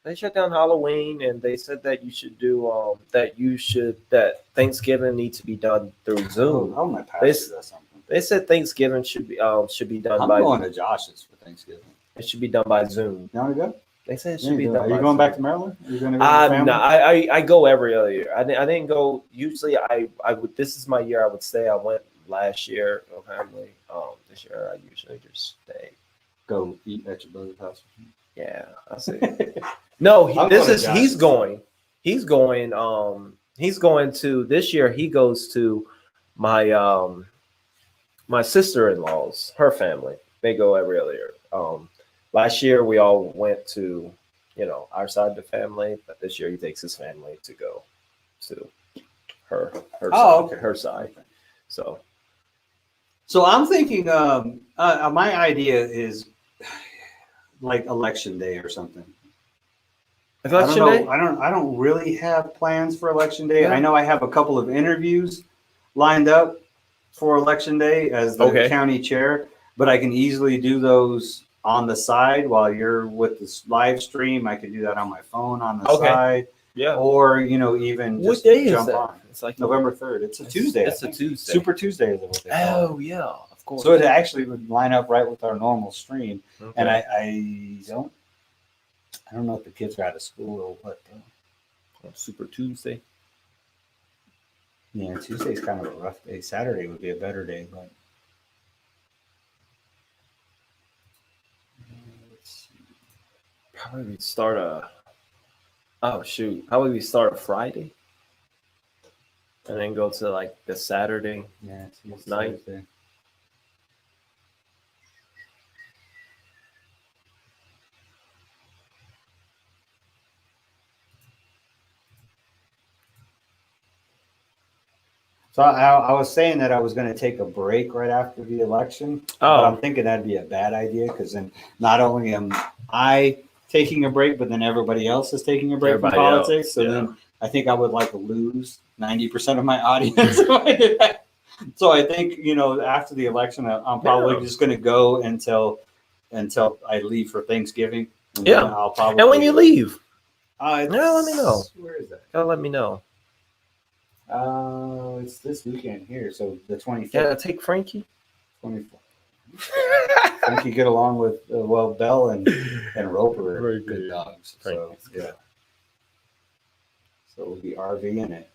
They shut down Halloween, and they said that you should do that Thanksgiving needs to be done through Zoom. Oh, my pastor does something. They said Thanksgiving should be done I'm going to Josh's for Thanksgiving. It should be done by Zoom. You want to go? They said it should be done. Are you going back to Maryland? Are you going to go I go every other year. I didn't go. Usually, I would. This is my year. I would stay. I went last year. Family. This year I usually just stay. Go eat at your brother's house. Yeah, I see. No, he's going. He's going to this year. He goes to my my sister-in-law's, her family. They go every other year. Last year we all went to, our side of the family, but this year he takes his family to go to her side. So I'm thinking my idea is like election day or something. Election day? I don't really have plans for election day. Yeah. I know I have a couple of interviews lined up for election day as the county chair, but I can easily do those on the side while you're with this live stream. I can do that on my phone on the side. Yeah. Or, even what just day jump is that? on. It's like November 3rd. It's a Tuesday. It's a Tuesday. Super Tuesday is what they call it. Oh, yeah, of course. So it actually would line up right with our normal stream. Okay. And I don't know if the kids are out of school or what. Super Tuesday. Yeah, Tuesday's kind of a rough day. Saturday would be a better day, but probably we'd start probably we start a Friday and then go to like the Saturday night. Thursday. So I was saying that I was going to take a break right after the election. But I'm thinking that'd be a bad idea because then not only am I taking a break, but then everybody else is taking a break from politics. So then I think I would lose 90% of my audience if I did that. So I think, after the election, I'm probably Yeah. just going to go until I leave for Thanksgiving. And Yeah. then I'll probably. And when you leave, let me know. Where is that? let me know. It's this weekend here, so the 25th. Yeah, take Frankie. 24th. Frankie get along with Bell and Roper are Very good good. dogs. Frankie's So good. So we'll be RVing it.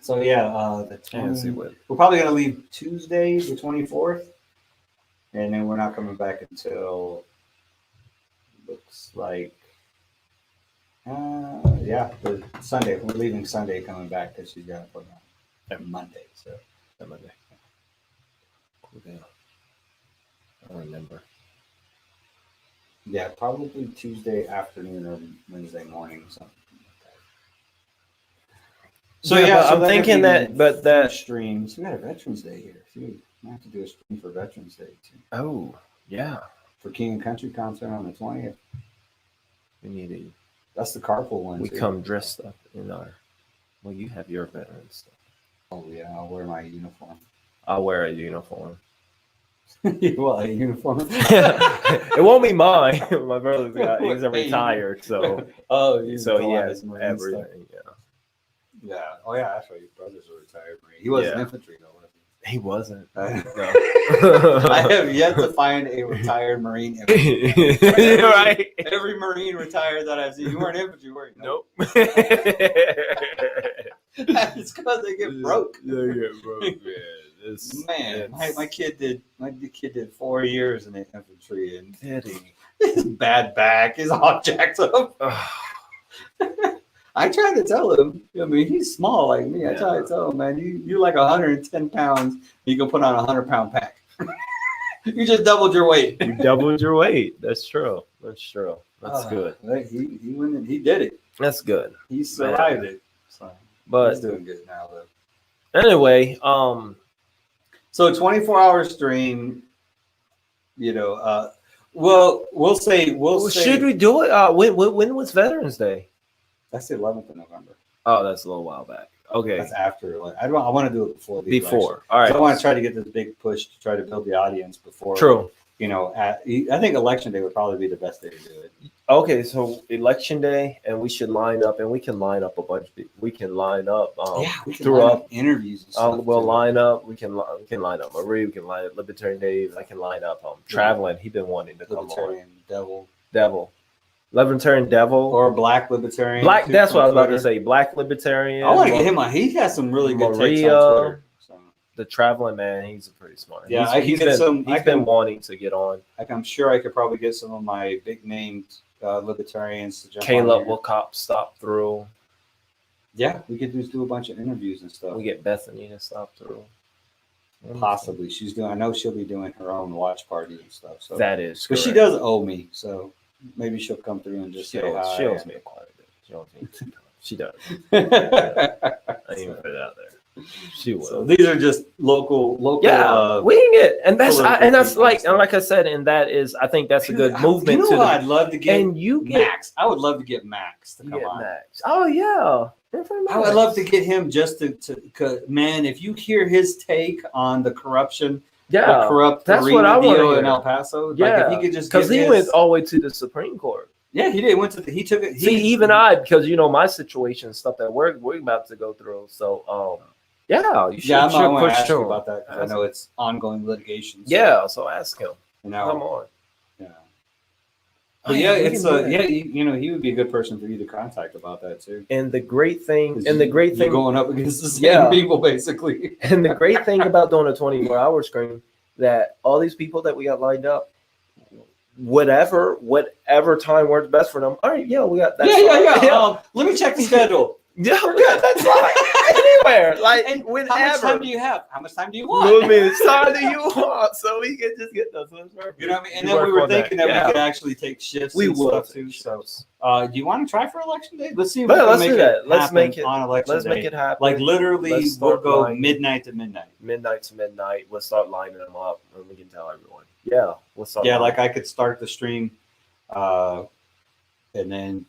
So yeah, the 20, what. we're probably gonna leave Tuesday the 24th, and then we're not coming back until looks like the Sunday. We're leaving Sunday, coming back because she's got to put on Monday. So That Monday. Cool deal. I don't remember. Yeah, probably Tuesday afternoon or Wednesday morning, something like that. So Yeah, but I'm that'd thinking be that- but that- streams. We got a Veterans Day here. Dude, I have to do a stream for Veterans Day too. Oh, yeah. For King and Country concert on the 20th. We need to. That's the carpool one. We too. come dressed up in our. Well, you have your veteran stuff. Oh yeah, I'll wear my uniform. I'll wear a uniform. Well, a uniform. It won't be mine. My brother's got. He's retired, so Oh, he has has Marine everything. stuff. Yeah. Yeah. Oh yeah, actually, your brother's a retired Marine. He was an Yeah. infantry though, wasn't he? He wasn't. I have yet to find a retired Marine. You're right. Every Marine retired that I've seen. You weren't infantry, were you? Nope. It's because they get broke. They get broke, man. Man, my kid did 4 years in the infantry, and Did he? his bad back is all jacked up. I tried to tell him. I mean, he's small like me. I tried to tell him, man, you're like 110 pounds. You can put on a 100-pound pack. You just doubled your weight. You doubled your weight. That's true. That's true. That's good. He went and he did it. That's good. He survived it. So But he's doing good now, though. anyway, So 24-hour stream. We'll say. should we do it? When was Veterans Day? That's the 11th of November. Oh, that's a little while back. Okay, That's after. I want to do it before. The election. before. All right. So I want to try to get this big push to try to build the audience before. True. I think election day would probably be the best day to do it. Okay, so election day, and we should line up, and we can line up a bunch of people. We can line up. We can through line up. interviews. And stuff We'll too. line up. We can line up Marie. We can line up Libertarian Dave. I can line up Traveling. He's been wanting to come on. Libertarian Devil Libertarian Devil. or Black Libertarian. Black. too, That's from what I was about to Twitter. say. Black Libertarian. I want to get him on. He has some really good takes Maria. on Twitter. So. The Traveling man. He's pretty smart. Yeah, he's been wanting to get on. I'm sure I could probably get some of my big named libertarians to jump on Caleb here. will stop through. Yeah, we could just do a bunch of interviews and stuff. We get Bethany to stop through. Possibly. I know she'll be doing her own watch party and stuff. So That is because she correct. does owe me, so maybe she'll come through and just She say hi. owes me quite a bit. She does. I didn't even put it out there. She will. So these are just local. Yeah, we can get, and that's political like people and like I said, and that is, I think that's a good movement You know I'd love to get and you get Max. I would love to get Max to you come get on. Max. Oh yeah, I would love to get him just to cause, man, if you hear his take on the corruption, the corrupt that's arena what I wanna deal hear. in El Paso, Yeah, like if he could just because get he his, went all the way to the Supreme Court. Yeah, he did. He took it. See, even because my situation, stuff that we're about to go through. So, yeah, you should. Yeah, I want to push ask you him. about that because I know it's ongoing litigation. So, Yeah, so ask him. you Come know, on. yeah. Oh, But yeah, we it's can do that. he would be a good person for you to contact about that too. And the great thing, 'Cause thing, you're going up against the same Yeah. people basically. and the great thing about doing a 24-hour screen, that all these people that we got lined up, whatever time works best for them. All right, yeah, we got that. Yeah. Let me check the schedule. Yeah, we got that slot anywhere, like And whenever. how much time do you have? How much time do you What want? many time do you want? So we can just get those. You know what I mean? And then we were thinking that we could actually take shifts. We and will stuff take too. So, shifts. do you want to try for election day? Let's see. If Yeah, we let's can do make that. it Let's happen make it on election Let's day. make it happen. Like literally, Let's we'll start go lining. midnight to midnight. Midnight to midnight. We'll start lining them up, and we can tell everyone. Yeah, we'll start. Yeah, lining like I could start the stream, and then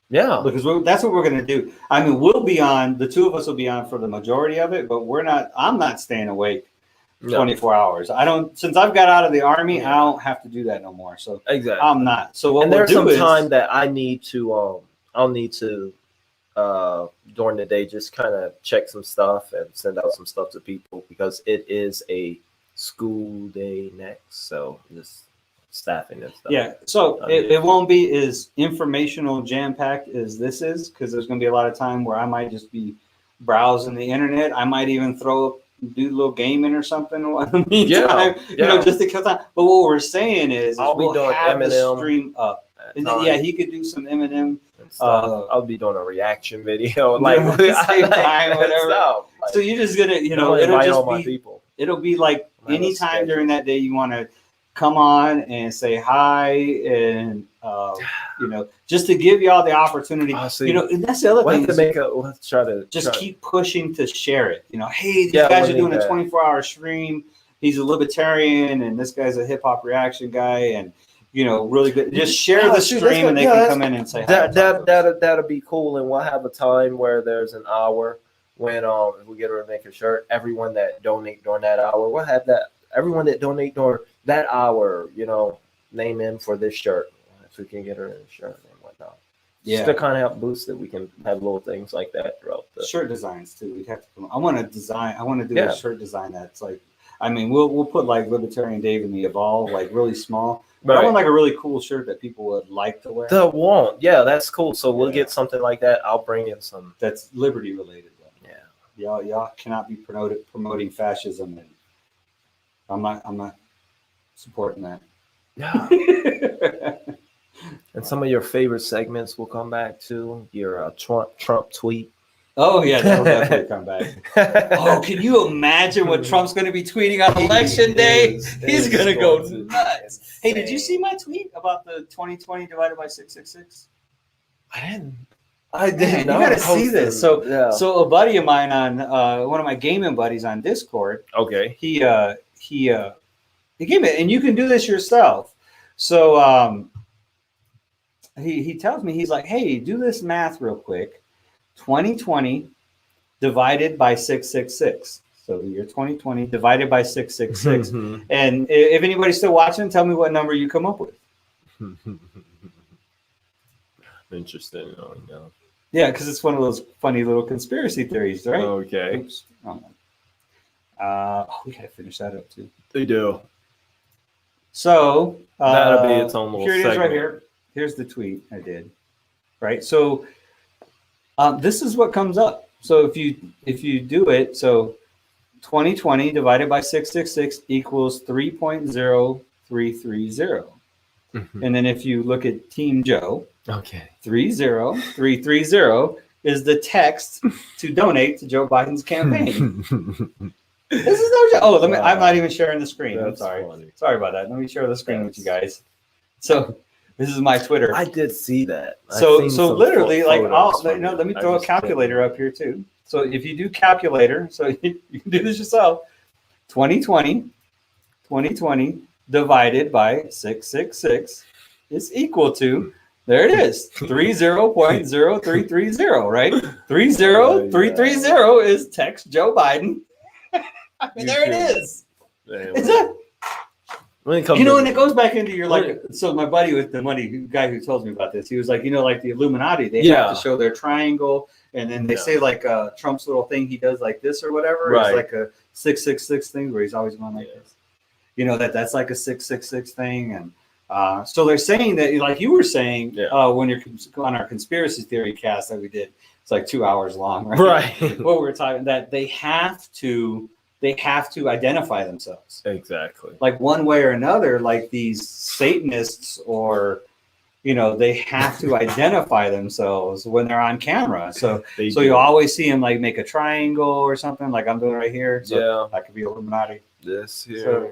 Yeah. because that's what we're going to do. I mean, we'll be on. The two of us will be on for the majority of it, but we're not. I'm not staying awake No. 24 hours. I don't. Since I've got out of the army, Yeah. I don't have to do that no more. So Exactly. I'm not. So what And we'll there's do some is time that I need to I'll need to during the day just kind of check some stuff and send out some stuff to people because it is a school day next, so just staffing and stuff. Yeah, so it won't be as informational jam-packed as this is, because there's going to be a lot of time where I might just be browsing the internet. I might even do a little gaming or something in the meantime, you know, just to kill time. But what we're saying is I'll be we'll doing have the Eminem stream up. And then, yeah, he could do some Eminem. I'll be doing a reaction video, like at the same time, whatever. Stuff. Like, So you're just gonna, you know, it'll it'll just just my be, people. it'll be like I'll have a anytime schedule. during that day you want to come on and say hi and you know, just to give y'all the opportunity. See. You know, and that's the other We'll thing. have to make a. We'll have to try to Just keep pushing to share it. You know, hey, these Yeah, guys we are doing need a that. 24-hour stream. He's a libertarian, and this guy's a hip hop reaction guy, and you know, really good. Just share the shoot, stream, and they yeah, can come in and say hi. that'll be cool, and we'll have a time where there's an hour when if we get her to make a shirt. Everyone that donate during that hour, we'll have that. Everyone that donate during that hour, you know, name in for this shirt if we can get her in a shirt and whatnot. Yeah. Just to kind of help boost it, we can have little things like that throughout the Shirt designs too. We'd have to come. I want to design. I want to do Yeah. a shirt design that's like. I mean, we'll put like Libertarian Dave and the Evolve, like really small. But I want like a really cool shirt that people would like to wear. Yeah, that's cool. So we'll Yeah. get something like that. I'll bring in some. That's liberty related. Though. Yeah. Y'all cannot be promoting fascism, and I'm not supporting that. Yeah. And some of your favorite segments will come back to your Trump tweet. Oh yeah, that'll definitely come back. Oh, can you imagine what Trump's going to be tweeting on election day? He's going to go nuts. Hey, did you see my tweet about the 2020 divided by 666? I didn't. Man, you got to see this. So a buddy of mine on one of my gaming buddies on Discord. Okay. He gave me, and you can do this yourself. So he tells me, he's like, hey, do this math real quick. 2020 divided by 666. So the year 2020 divided by 666. And if anybody's still watching, tell me what number you come up with. Interesting. Oh, no. Yeah, because it's one of those funny little conspiracy theories, right? Okay. Oops. Oh, we gotta finish that up too. They do. So That'll be its own little here it is segment. right here. Here's the tweet I did. Right. So this is what comes up. So if you do it, so 2020 divided by 666 equals 3.0330. And then if you look at Team Joe, okay, 30330 is the text to donate to Joe Biden's campaign. This is no joke. Oh, I'm not even sharing the screen. I'm sorry. Funny. Sorry about that. Let me share the screen with you guys. So this is my Twitter. I did see that. So literally, like, let me throw a calculator up here too. So if you do calculator, so you can do this yourself. 2020 divided by 666 is equal to, there it is, 30.0330, right? 30330 is text Joe Biden. I mean, there it is. Is that? You know, and it goes back into your, like, so my buddy with the money, guy who told me about this, he was like, you know, like the Illuminati, they have to show their triangle, and then they say like Trump's little thing he does like this or whatever, is like a 666 thing where he's always going like this. You know, that's like a 666 thing. And so they're saying that, like you were saying, when you're on our conspiracy theory cast that we did, it's like 2 hours long, right? Right. What we were talking, that they have to identify themselves. Exactly. Like one way or another, like these Satanists, or, you know, they have to identify themselves when they're on camera. So you always see them like make a triangle or something, like I'm doing right here. So that could be Illuminati. This here. So,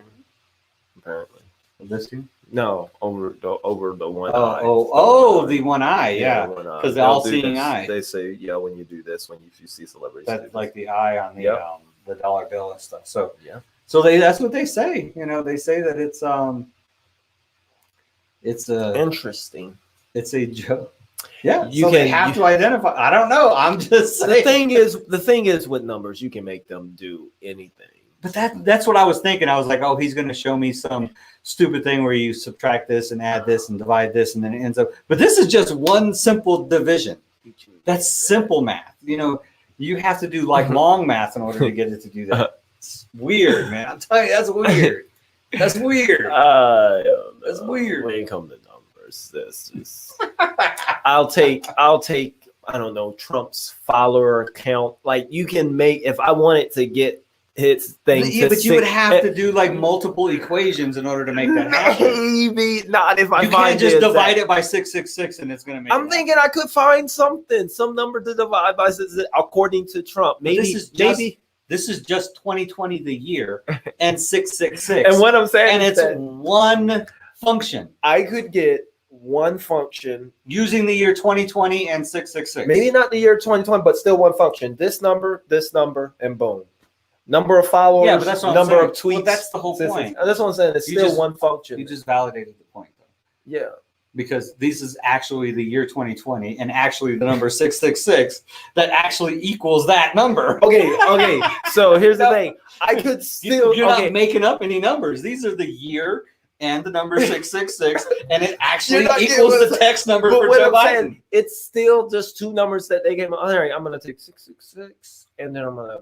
apparently. This here? No, over the one eye. The one eye, yeah. Because the all-seeing eye. They say, when you do this, when you see celebrities. That's like the eye on the dollar bill and stuff. So so that's what they say. You know, they say that it's interesting. It's a joke. Yeah, You so they can- have to identify. I don't know. I'm just saying. The thing is with numbers, you can make them do anything. But that's what I was thinking. I was like, oh, he's going to show me some stupid thing where you subtract this and add this and divide this, and then it ends up. But this is just one simple division. That's simple math. You know, you have to do like long math in order to get it to do that. It's weird, man. I'm telling you, that's weird. That's weird. That's weird. When it comes to numbers, this is. I'll take. I don't know, Trump's follower count. Like you can make if I wanted to get his thing. Yeah, but you would have to do like multiple equations in order to make that happen. Maybe not if I You find can't just it divide exact. it by 666 and it's going to make. I'm thinking I could find some number to divide by according to Trump. Maybe This is just 2020 the year and 666. And what I'm saying and is it's that one function I could get one function, using the year 2020 and 666. maybe not the year 2020, but still one function. This number, and boom. Number of followers, Yeah, but that's what I'm number saying. of tweets. Well, that's the whole point. That's what I'm saying. It's You still just- one function. You just validated the point, though, Yeah. because this is actually the year 2020 and actually the number 666 that actually equals that number. Okay. So here's the thing. I could still. You're not making up any numbers. These are the year and the number 666, and it actually You're not getting equals what the I'm text number But for what Joe I'm Biden. saying, it's still just two numbers that they gave me. All right, I'm gonna take 666, and then I'm gonna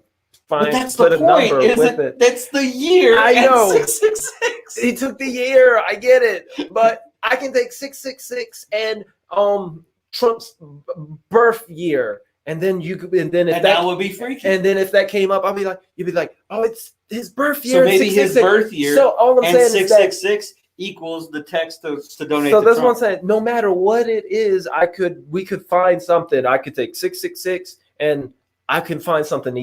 But that's put the a point, number isn't with it? it. That's the year. I and know. 666. He took the year. I get it, but I can take 666 and Trump's birth year, and then you could, and then if And that would be freaky. and then if that came up, you'd be like, oh, it's his birth So year. maybe his 666. birth year So all I'm and saying is that. 666 equals the text to donate. So to that's what I'm Trump. saying. No matter what it is, we could find something. I could take 666 and I can find something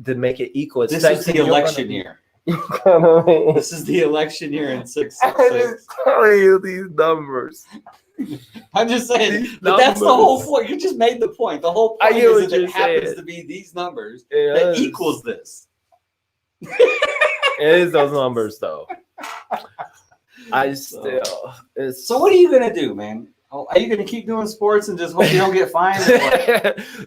to make it equal. It's This is the election year. This is the election year in I'm 666. just telling you these numbers. I'm just saying, These but that's the numbers. whole point. You just made the point. The whole I point get is what that it you're happens saying. to be these numbers Yes. that equals this. It is those numbers, though. I still. It's So what are you gonna do, man? Oh, are you gonna keep doing sports and just hope you don't get fined?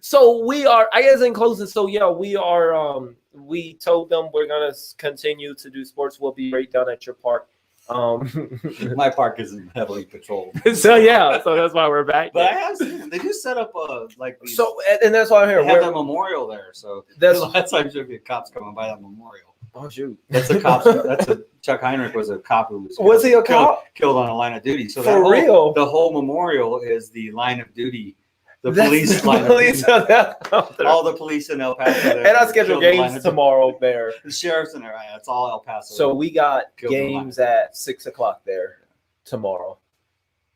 So we are, I guess in closing, so yeah, we are we told them we're gonna continue to do sports. We'll be right down at your park. My park isn't heavily patrolled. So yeah, so that's why we're back. But I have seen them. They do set up like these, So and that's why I'm here. they have We're, that memorial there. So that's that's why you'll get cops coming by that memorial. oh shoot. That's a cop. That's a Chuck Heinrich was a cop who Was he a cop? killed on a line of duty? So For that whole, real? the whole memorial is the line of duty. The That's police the line police of duty. on that. All the police in El Paso. there And I killed scheduled the line games of duty. tomorrow there. The sheriff's in there. Right? It's all El Paso. So we got Killed the games at 6:00 there tomorrow.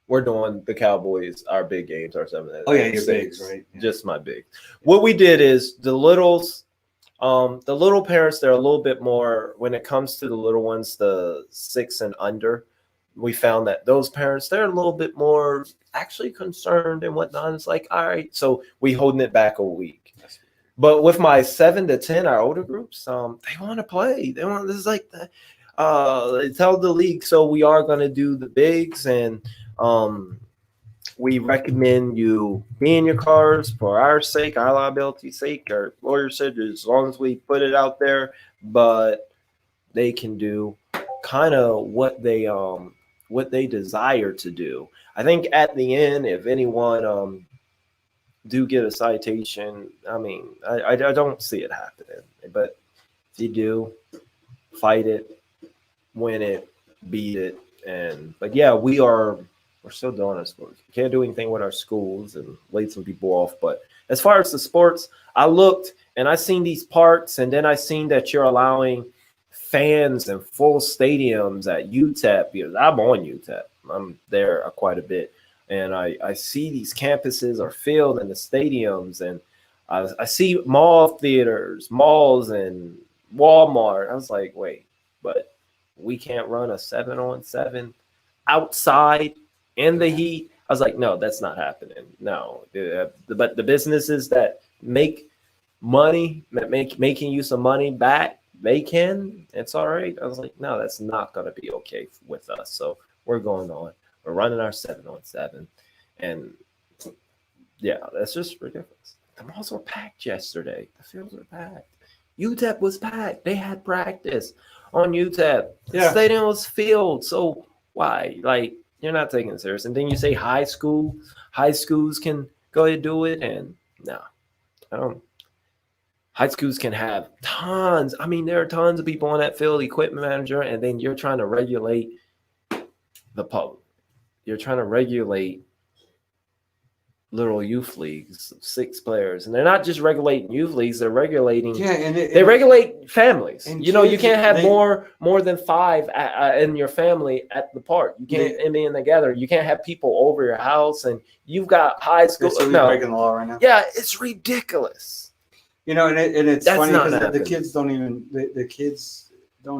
We're doing the Cowboys, our big games, our 7. Oh, yeah, your bigs, right? Yeah. Just my bigs. What we did is the littles, the little parents, they're a little bit more when it comes to the little ones, the 6 and under. We found that those parents, they're a little bit more actually concerned and whatnot. It's like, all right, so we holding it back a week. But with my 7 to 10, our older groups, they want to play. They want this is like the they tell the league. So we are going to do the bigs, and we recommend you be in your cars for our sake, our liability's sake. Our lawyer said as long as we put it out there, but they can do kind of what they desire to do. I think at the end, if anyone do get a citation, I mean, I don't see it happening, but if you do, fight it, win it, beat it, but yeah, we're still doing our sports. We can't do anything with our schools and laid some people off, but as far as the sports, I looked and I seen these parks, and then I seen that you're allowing fans and full stadiums at UTEP, because I'm on UTEP. I'm there quite a bit. And I see these campuses are filled in the stadiums, and I see mall theaters, malls, and Walmart. I was like, wait, but we can't run a 7-on-7 outside in the heat. I was like, no, that's not happening. No, but the businesses that make money, that making you some money back, they can. It's all right. I was like, no, that's not going to be okay with us. So we're going on. We're running our 7-on-7, and Yeah, that's just ridiculous. The malls were packed yesterday. The fields were packed. UTEP was packed. They had practice on UTEP. The Yeah. stadium was filled. So why? Like, you're not taking it serious. And then you say high schools can go ahead and do it. And no, I don't. High schools can have tons. I mean, there are tons of people on that field, equipment manager, and then you're trying to regulate the public. You're trying to regulate little youth leagues of 6 players, and they're not just regulating youth leagues, they're regulating they regulate families. You know, you can't have more than 5 in your family at the park. You can't be in together. You can't have people over your house, and you've got high school. So we're breaking the law right now. Yeah, it's ridiculous. You know, and it's That's funny not because the happening. kids don't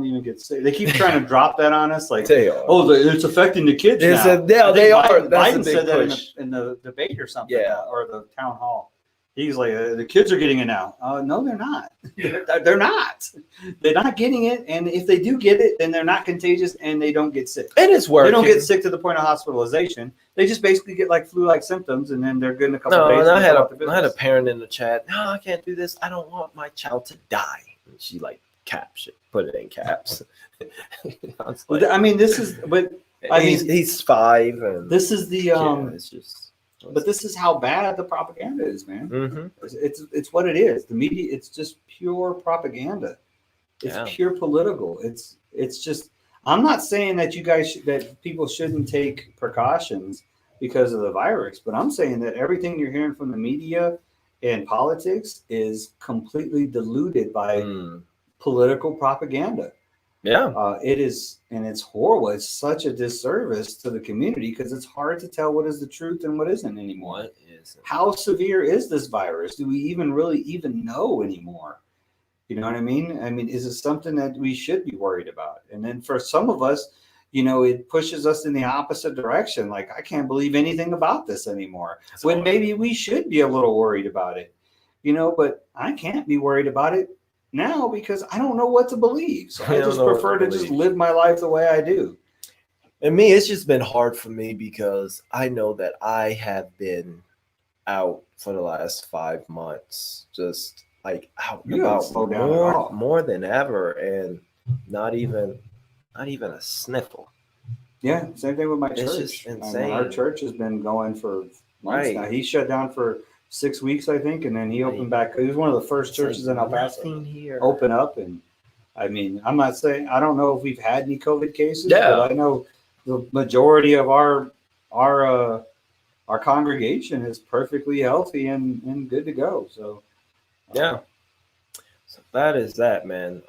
even get sick. They keep trying to drop that on us, like, They are. oh, it's affecting the kids It's now. a- yeah, I think they are. Biden, That's a Biden big said that push. in the debate or something, Yeah. or the town hall. He's like, the kids are getting it now. No, they're not. They're not. They're not getting it, and if they do get it, then they're not contagious and they don't get sick. And it's working. They don't get sick to the point of hospitalization. They just basically get like flu-like symptoms, and then they're good in a couple No, days. and I had and a parent in the chat. No, I can't do this. I don't want my child to die. And she like caps it, put it in caps. I was like, I mean, this is, but I mean, he's 5, and this is the it's just. but this is how bad the propaganda is, man. Mm-hmm. It's what it is. The media, it's just pure propaganda. It's pure political. It's just. I'm not saying that that people shouldn't take precautions because of the virus, but I'm saying that everything you're hearing from the media and politics is completely diluted by political propaganda. Yeah. It is, and it's horrible. It's such a disservice to the community because it's hard to tell what is the truth and what isn't anymore. What is it? How severe is this virus? Do we even know anymore? You know what I mean? I mean, is it something that we should be worried about? And then for some of us, you know, it pushes us in the opposite direction. Like, I can't believe anything about this anymore. When maybe we should be a little worried about it, you know, but I can't be worried about it now because I don't know what to believe. So I just prefer to just live my life the way I do. And me, it's just been hard for me because I know that I have been out for the last 5 months, just like out and about more than ever, and not even a sniffle. Yeah, same thing with my It's church. just insane. I mean, our church has been going for months now. He shut down for 6 weeks, I think, and then he opened back. He was one of the first churches in El Paso open up. And I mean, I'm not saying, I don't know if we've had any COVID cases, but I know the majority of our congregation is perfectly healthy and good to go. So so that is that, man.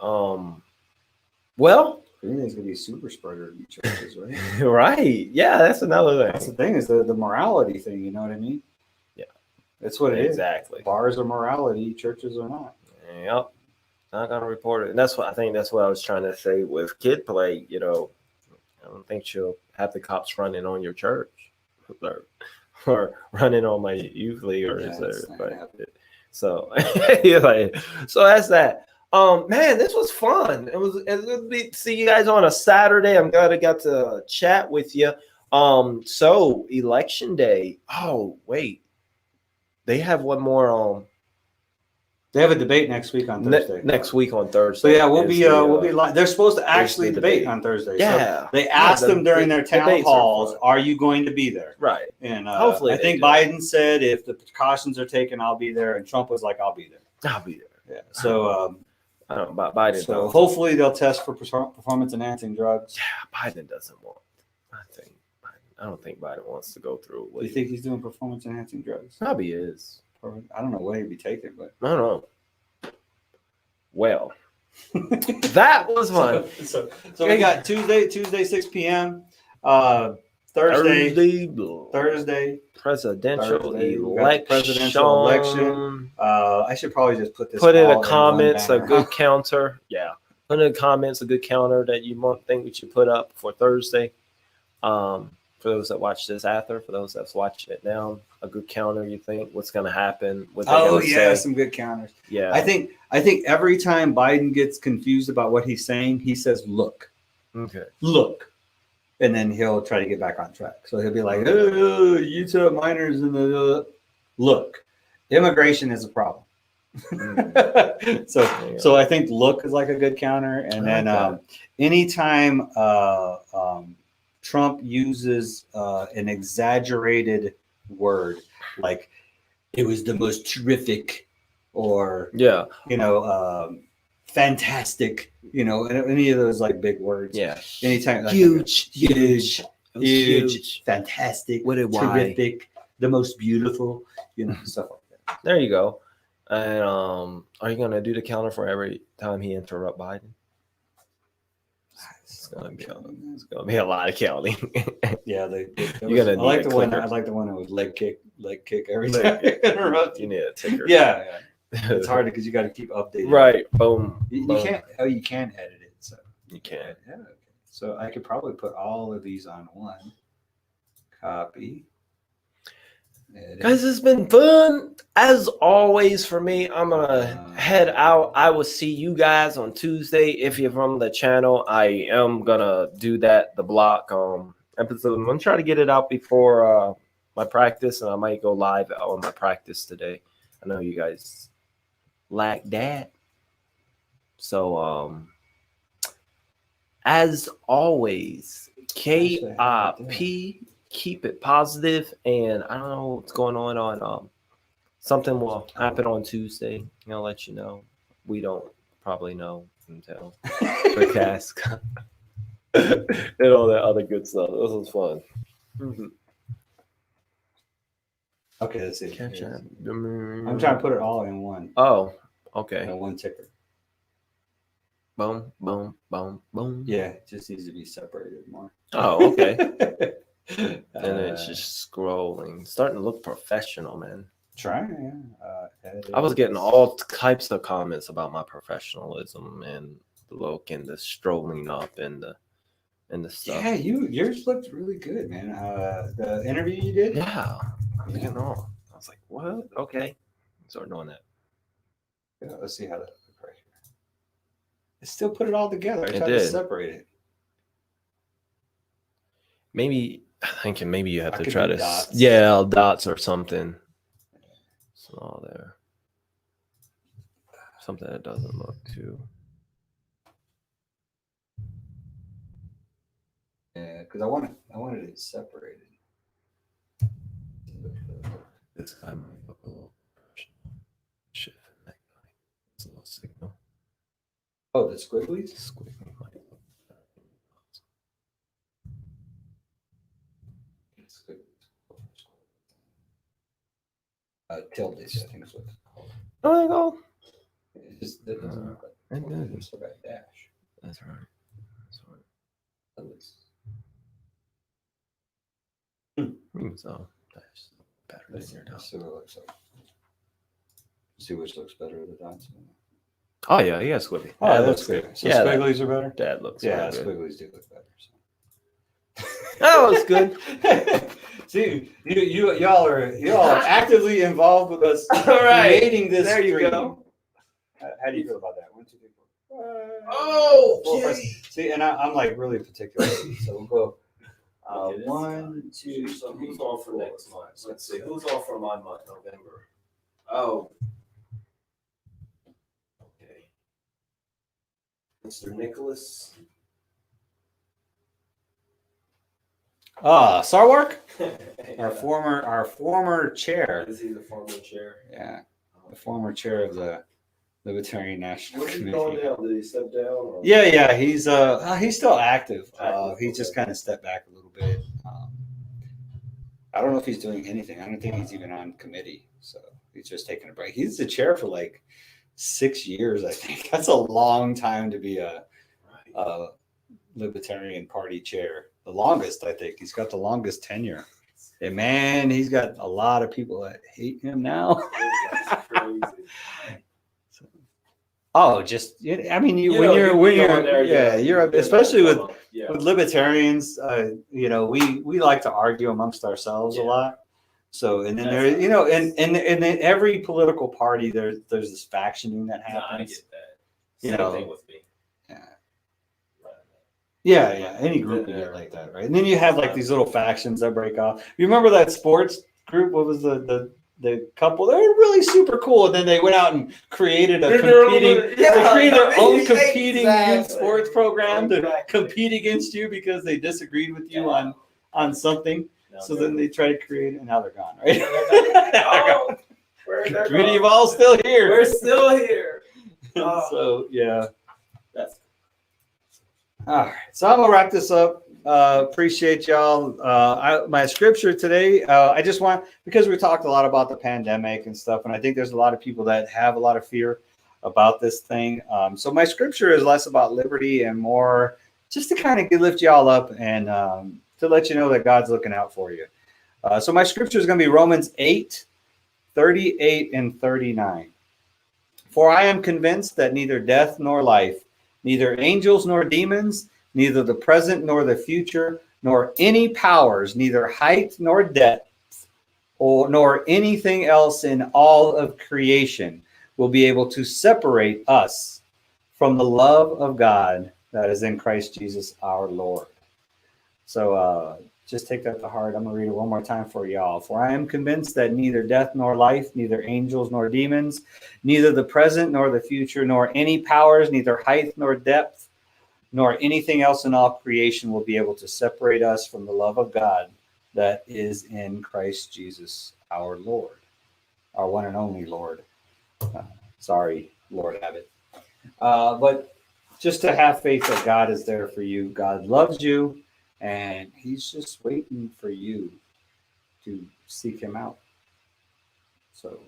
Well, I think it's gonna be a super spreader in churches, right? Right. Yeah, that's another thing. That's the thing, is the morality thing. You know what I mean? Yeah, that's what it is. Exactly. Bars are morality, churches are not. Yep. Not gonna report it, and that's what I was trying to say with kid play. You know, I don't think she'll have the cops running on your church or running on my youth league or so. So that's that. Man, this was fun. It was good to see you guys on a Saturday. I'm glad I got to chat with you. So election day. Oh, wait. They have one more they have a debate next week on Thursday. Next week on Thursday. So yeah, we'll be live. They're supposed to actually debate on Thursday. Yeah. So they asked them during their town halls, are you going to be there? Right. And hopefully I think Biden said if the precautions are taken, I'll be there. And Trump was like, I'll be there. I'll be there. Yeah. So I don't know about Biden. So hopefully they'll test for performance enhancing drugs. Yeah, Biden doesn't want. I don't think Biden wants to go through. Do you think he's doing performance enhancing drugs? Probably is. I don't know what he'd be taking, but I don't know. Well, that was fun. So we got Tuesday 6 p.m. Thursday presidential election. I should probably just put this. Put in the comments a good counter. Yeah, put in the comments a good counter that you think we should put up for Thursday. For those that watch this after, for those that's watching it now, a good counter. You think what's going to happen? Some good counters. Yeah, I think every time Biden gets confused about what he's saying, he says, "Look, look," and then he'll try to get back on track. So he'll be like, "UTEP minors and the," look, immigration is a problem. So I think look is like a good counter, and then anytime Trump uses an exaggerated word like it was the most terrific, or fantastic, any of those like big words. Yeah. Anytime like Huge, fantastic, What a terrific, the most beautiful, stuff like that. There you go. And are you gonna do the counter for every time he interrupt Biden? It's gonna be a lot of counting. Yeah, You're gonna I like need the a one. clicker. I like the one that was leg kick every time you interrupt. You need a ticker. Yeah. It's hard because you got to keep updating. Right. Boom. You boom. can't. Oh, you can edit it. So You can. Yeah. Okay. So I could probably put all of these on one. Copy. Edit. Guys, it's been fun as always for me. I'm gonna head out. I will see you guys on Tuesday. If you're from the channel, I am gonna do the block episode. I'm gonna try to get it out before my practice, and I might go live on my practice today. I know you guys like that. So as always, KIP. Keep it positive, and I don't know what's going on something will happen on Tuesday. I'll let you know. We don't probably know until the cast and all that other good stuff. This was fun. Mm-hmm. Okay, let's see. Cashapp. I'm trying to put it all in one. Oh, okay. One ticker. Boom, boom, boom, boom. Yeah, it just needs to be separated more. Oh, okay. And it's just scrolling, starting to look professional, man. Trying. I was getting all types of comments about my professionalism and the look and the strolling up and the stuff. Yeah, yours looked really good, man. The interview you did. Yeah, I was getting all. I was like, what? Okay, start doing that. Yeah, let's see how that looks right here. It still put it all together. I tried did. to separate it. Maybe maybe you have I to could try do to dots. dots or something. It's all there. Something that doesn't look too. Yeah, because I wanted it separated. This guy might look a little shift in that guy. It's a little signal. Oh, the squigglies? Squiggly might look better. Tildes, I think is what it's called. Oh, there you go. It just it doesn't look like It does. it's like a dash. That's right. That's right. That looks So that's better than your let's dots. see what it looks like. See which looks better, the dots. Oh yeah, yeah, squiggly. Oh, that that looks good. So Yeah, squigglies are better? That looks Yeah, really good. squigglies do look better. So. That was good. See, y'all are actively involved with us All right. creating this. There you stream. go. How do you feel about that? 1, 2, 3, 4. Oh, 4, 5. See, and I'm like really particular, so we'll go. Okay, 1, 2, So 3, who's on for 4, next month? 5, Let's 6, see. Who's on for my month, November? Oh. Okay. Mr. Nicholas. Sarwark, Yeah. our former chair. Is he the former chair? Yeah, the former chair of the Libertarian National Where's he going Committee. down? Did he step down? Or? Yeah, he's still active. Active, He just okay. kind of stepped back a little bit. I don't know if he's doing anything. I don't think he's even on committee. So he's just taking a break. He's the chair for like 6 years, I think. That's a long time to be a Libertarian Party chair. The longest, I think. He's got the longest tenure. And man, he's got a lot of people that hate him now. That's crazy. Oh, just I mean, You're especially with libertarians. We like to argue amongst ourselves a lot. So and then there, in every political party, there's this factioning that happens. I get that. You Same know, thing with me. Yeah. Any group you get like that, right? And then you have like these little factions that break off. You remember that sports group? What was the the couple. They're really super cool. And then they went out and created a competing. They created their own competing youth sports program to compete against you because they disagreed with you on something. So then they try to create it, and now they're gone, right? Oh, Committee of all still here. We're still here. So yeah, that's all right. So I'm gonna wrap this up. Appreciate y'all. My scripture today. I just want, because we talked a lot about the pandemic and stuff, and I think there's a lot of people that have a lot of fear about this thing. So my scripture is less about liberty and more just to kind of lift y'all up and to let you know that God's looking out for you. So my scripture is going to be Romans 8:38 and 39. For I am convinced that neither death nor life, neither angels nor demons, neither the present nor the future, nor any powers, neither height nor depth, nor anything else in all of creation will be able to separate us from the love of God that is in Christ Jesus our Lord. So just take that to heart. I'm going to read it one more time for y'all. For I am convinced that neither death nor life, neither angels nor demons, neither the present nor the future, nor any powers, neither height nor depth, nor anything else in all creation will be able to separate us from the love of God that is in Christ Jesus our Lord, our one and only Lord. Sorry, Lord Abbott. But just to have faith that God is there for you. God loves you, and he's just waiting for you to seek him out. So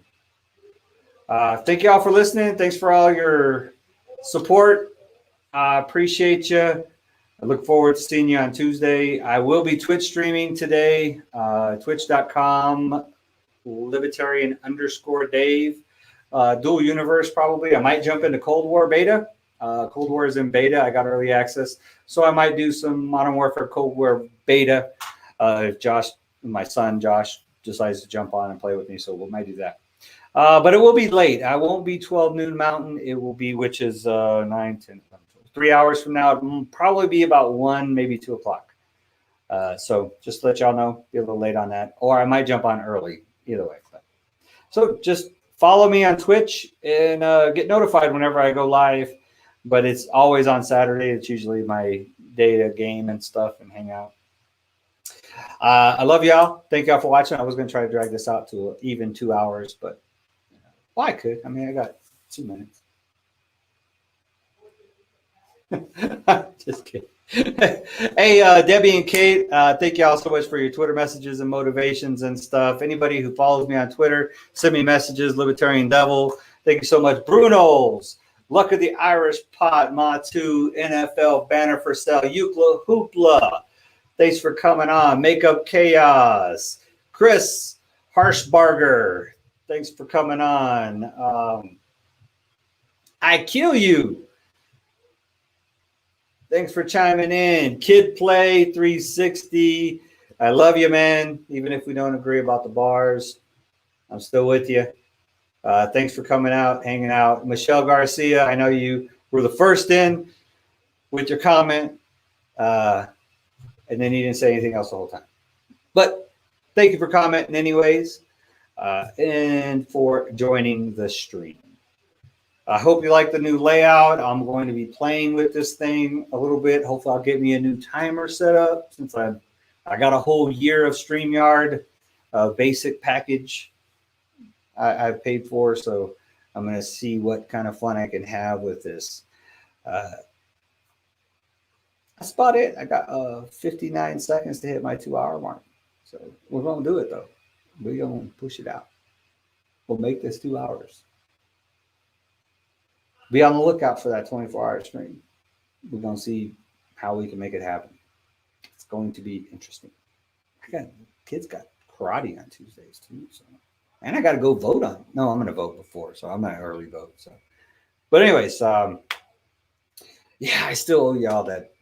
thank you all for listening. Thanks for all your support. I appreciate you. I look forward to seeing you on Tuesday. I will be Twitch streaming today, twitch.com, Libertarian_Dave. Dual universe probably. I might jump into Cold War beta. Cold War is in beta. I got early access. So I might do some Modern Warfare Cold War beta if Josh, my son Josh, decides to jump on and play with me. So we might do that. But it will be late. I won't be 12 noon Mountain. It will be, which is 9, 10, 11, 3 hours from now. It'll probably be about 1, maybe 2 o'clock. So just to let y'all know, be a little late on that. Or I might jump on early. Either way. So just follow me on Twitch and get notified whenever I go live. But it's always on Saturday. It's usually my day to game and stuff and hang out. I love y'all. Thank y'all for watching. I was going to try to drag this out to even 2 hours, but well, I could. I mean, I got 2 minutes. Just kidding. Hey, Debbie and Kate, thank y'all so much for your Twitter messages and motivations and stuff. Anybody who follows me on Twitter, send me messages. Libertarian Devil. Thank you so much. Bruno's. Luck of the Irish Pot, Matu, NFL banner for sale, Euclid Hoopla. Thanks for coming on. Makeup Chaos. Chris Harshbarger. Thanks for coming on. I Kill You. Thanks for chiming in. Kid Play 360. I love you, man. Even if we don't agree about the bars, I'm still with you. Thanks for coming out, hanging out. Michelle Garcia, I know you were the first in with your comment, and then you didn't say anything else the whole time. But thank you for commenting anyways, and for joining the stream. I hope you like the new layout. I'm going to be playing with this thing a little bit. Hopefully I'll get me a new timer set up since I got a whole year of StreamYard basic package I've paid for, so I'm going to see what kind of fun I can have with this. That's about it. I got 59 seconds to hit my 2-hour mark. So we're going to do it, though. We're going to push it out. We'll make this 2 hours. Be on the lookout for that 24-hour stream. We're going to see how we can make it happen. It's going to be interesting. Kids got karate on Tuesdays, too, so. And I got to go vote on. No, I'm going to vote before, so I'm not early vote. So, but anyways, yeah, I still owe y'all that.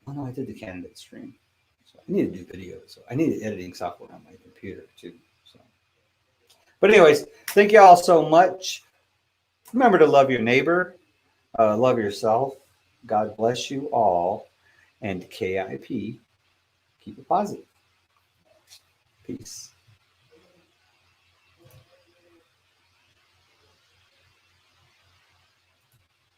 Oh no, I did the candidate stream. So I need to do videos. So I need editing software on my computer too. So, but anyways, thank y'all so much. Remember to love your neighbor, love yourself. God bless you all, and KIP. Keep it positive. Peace.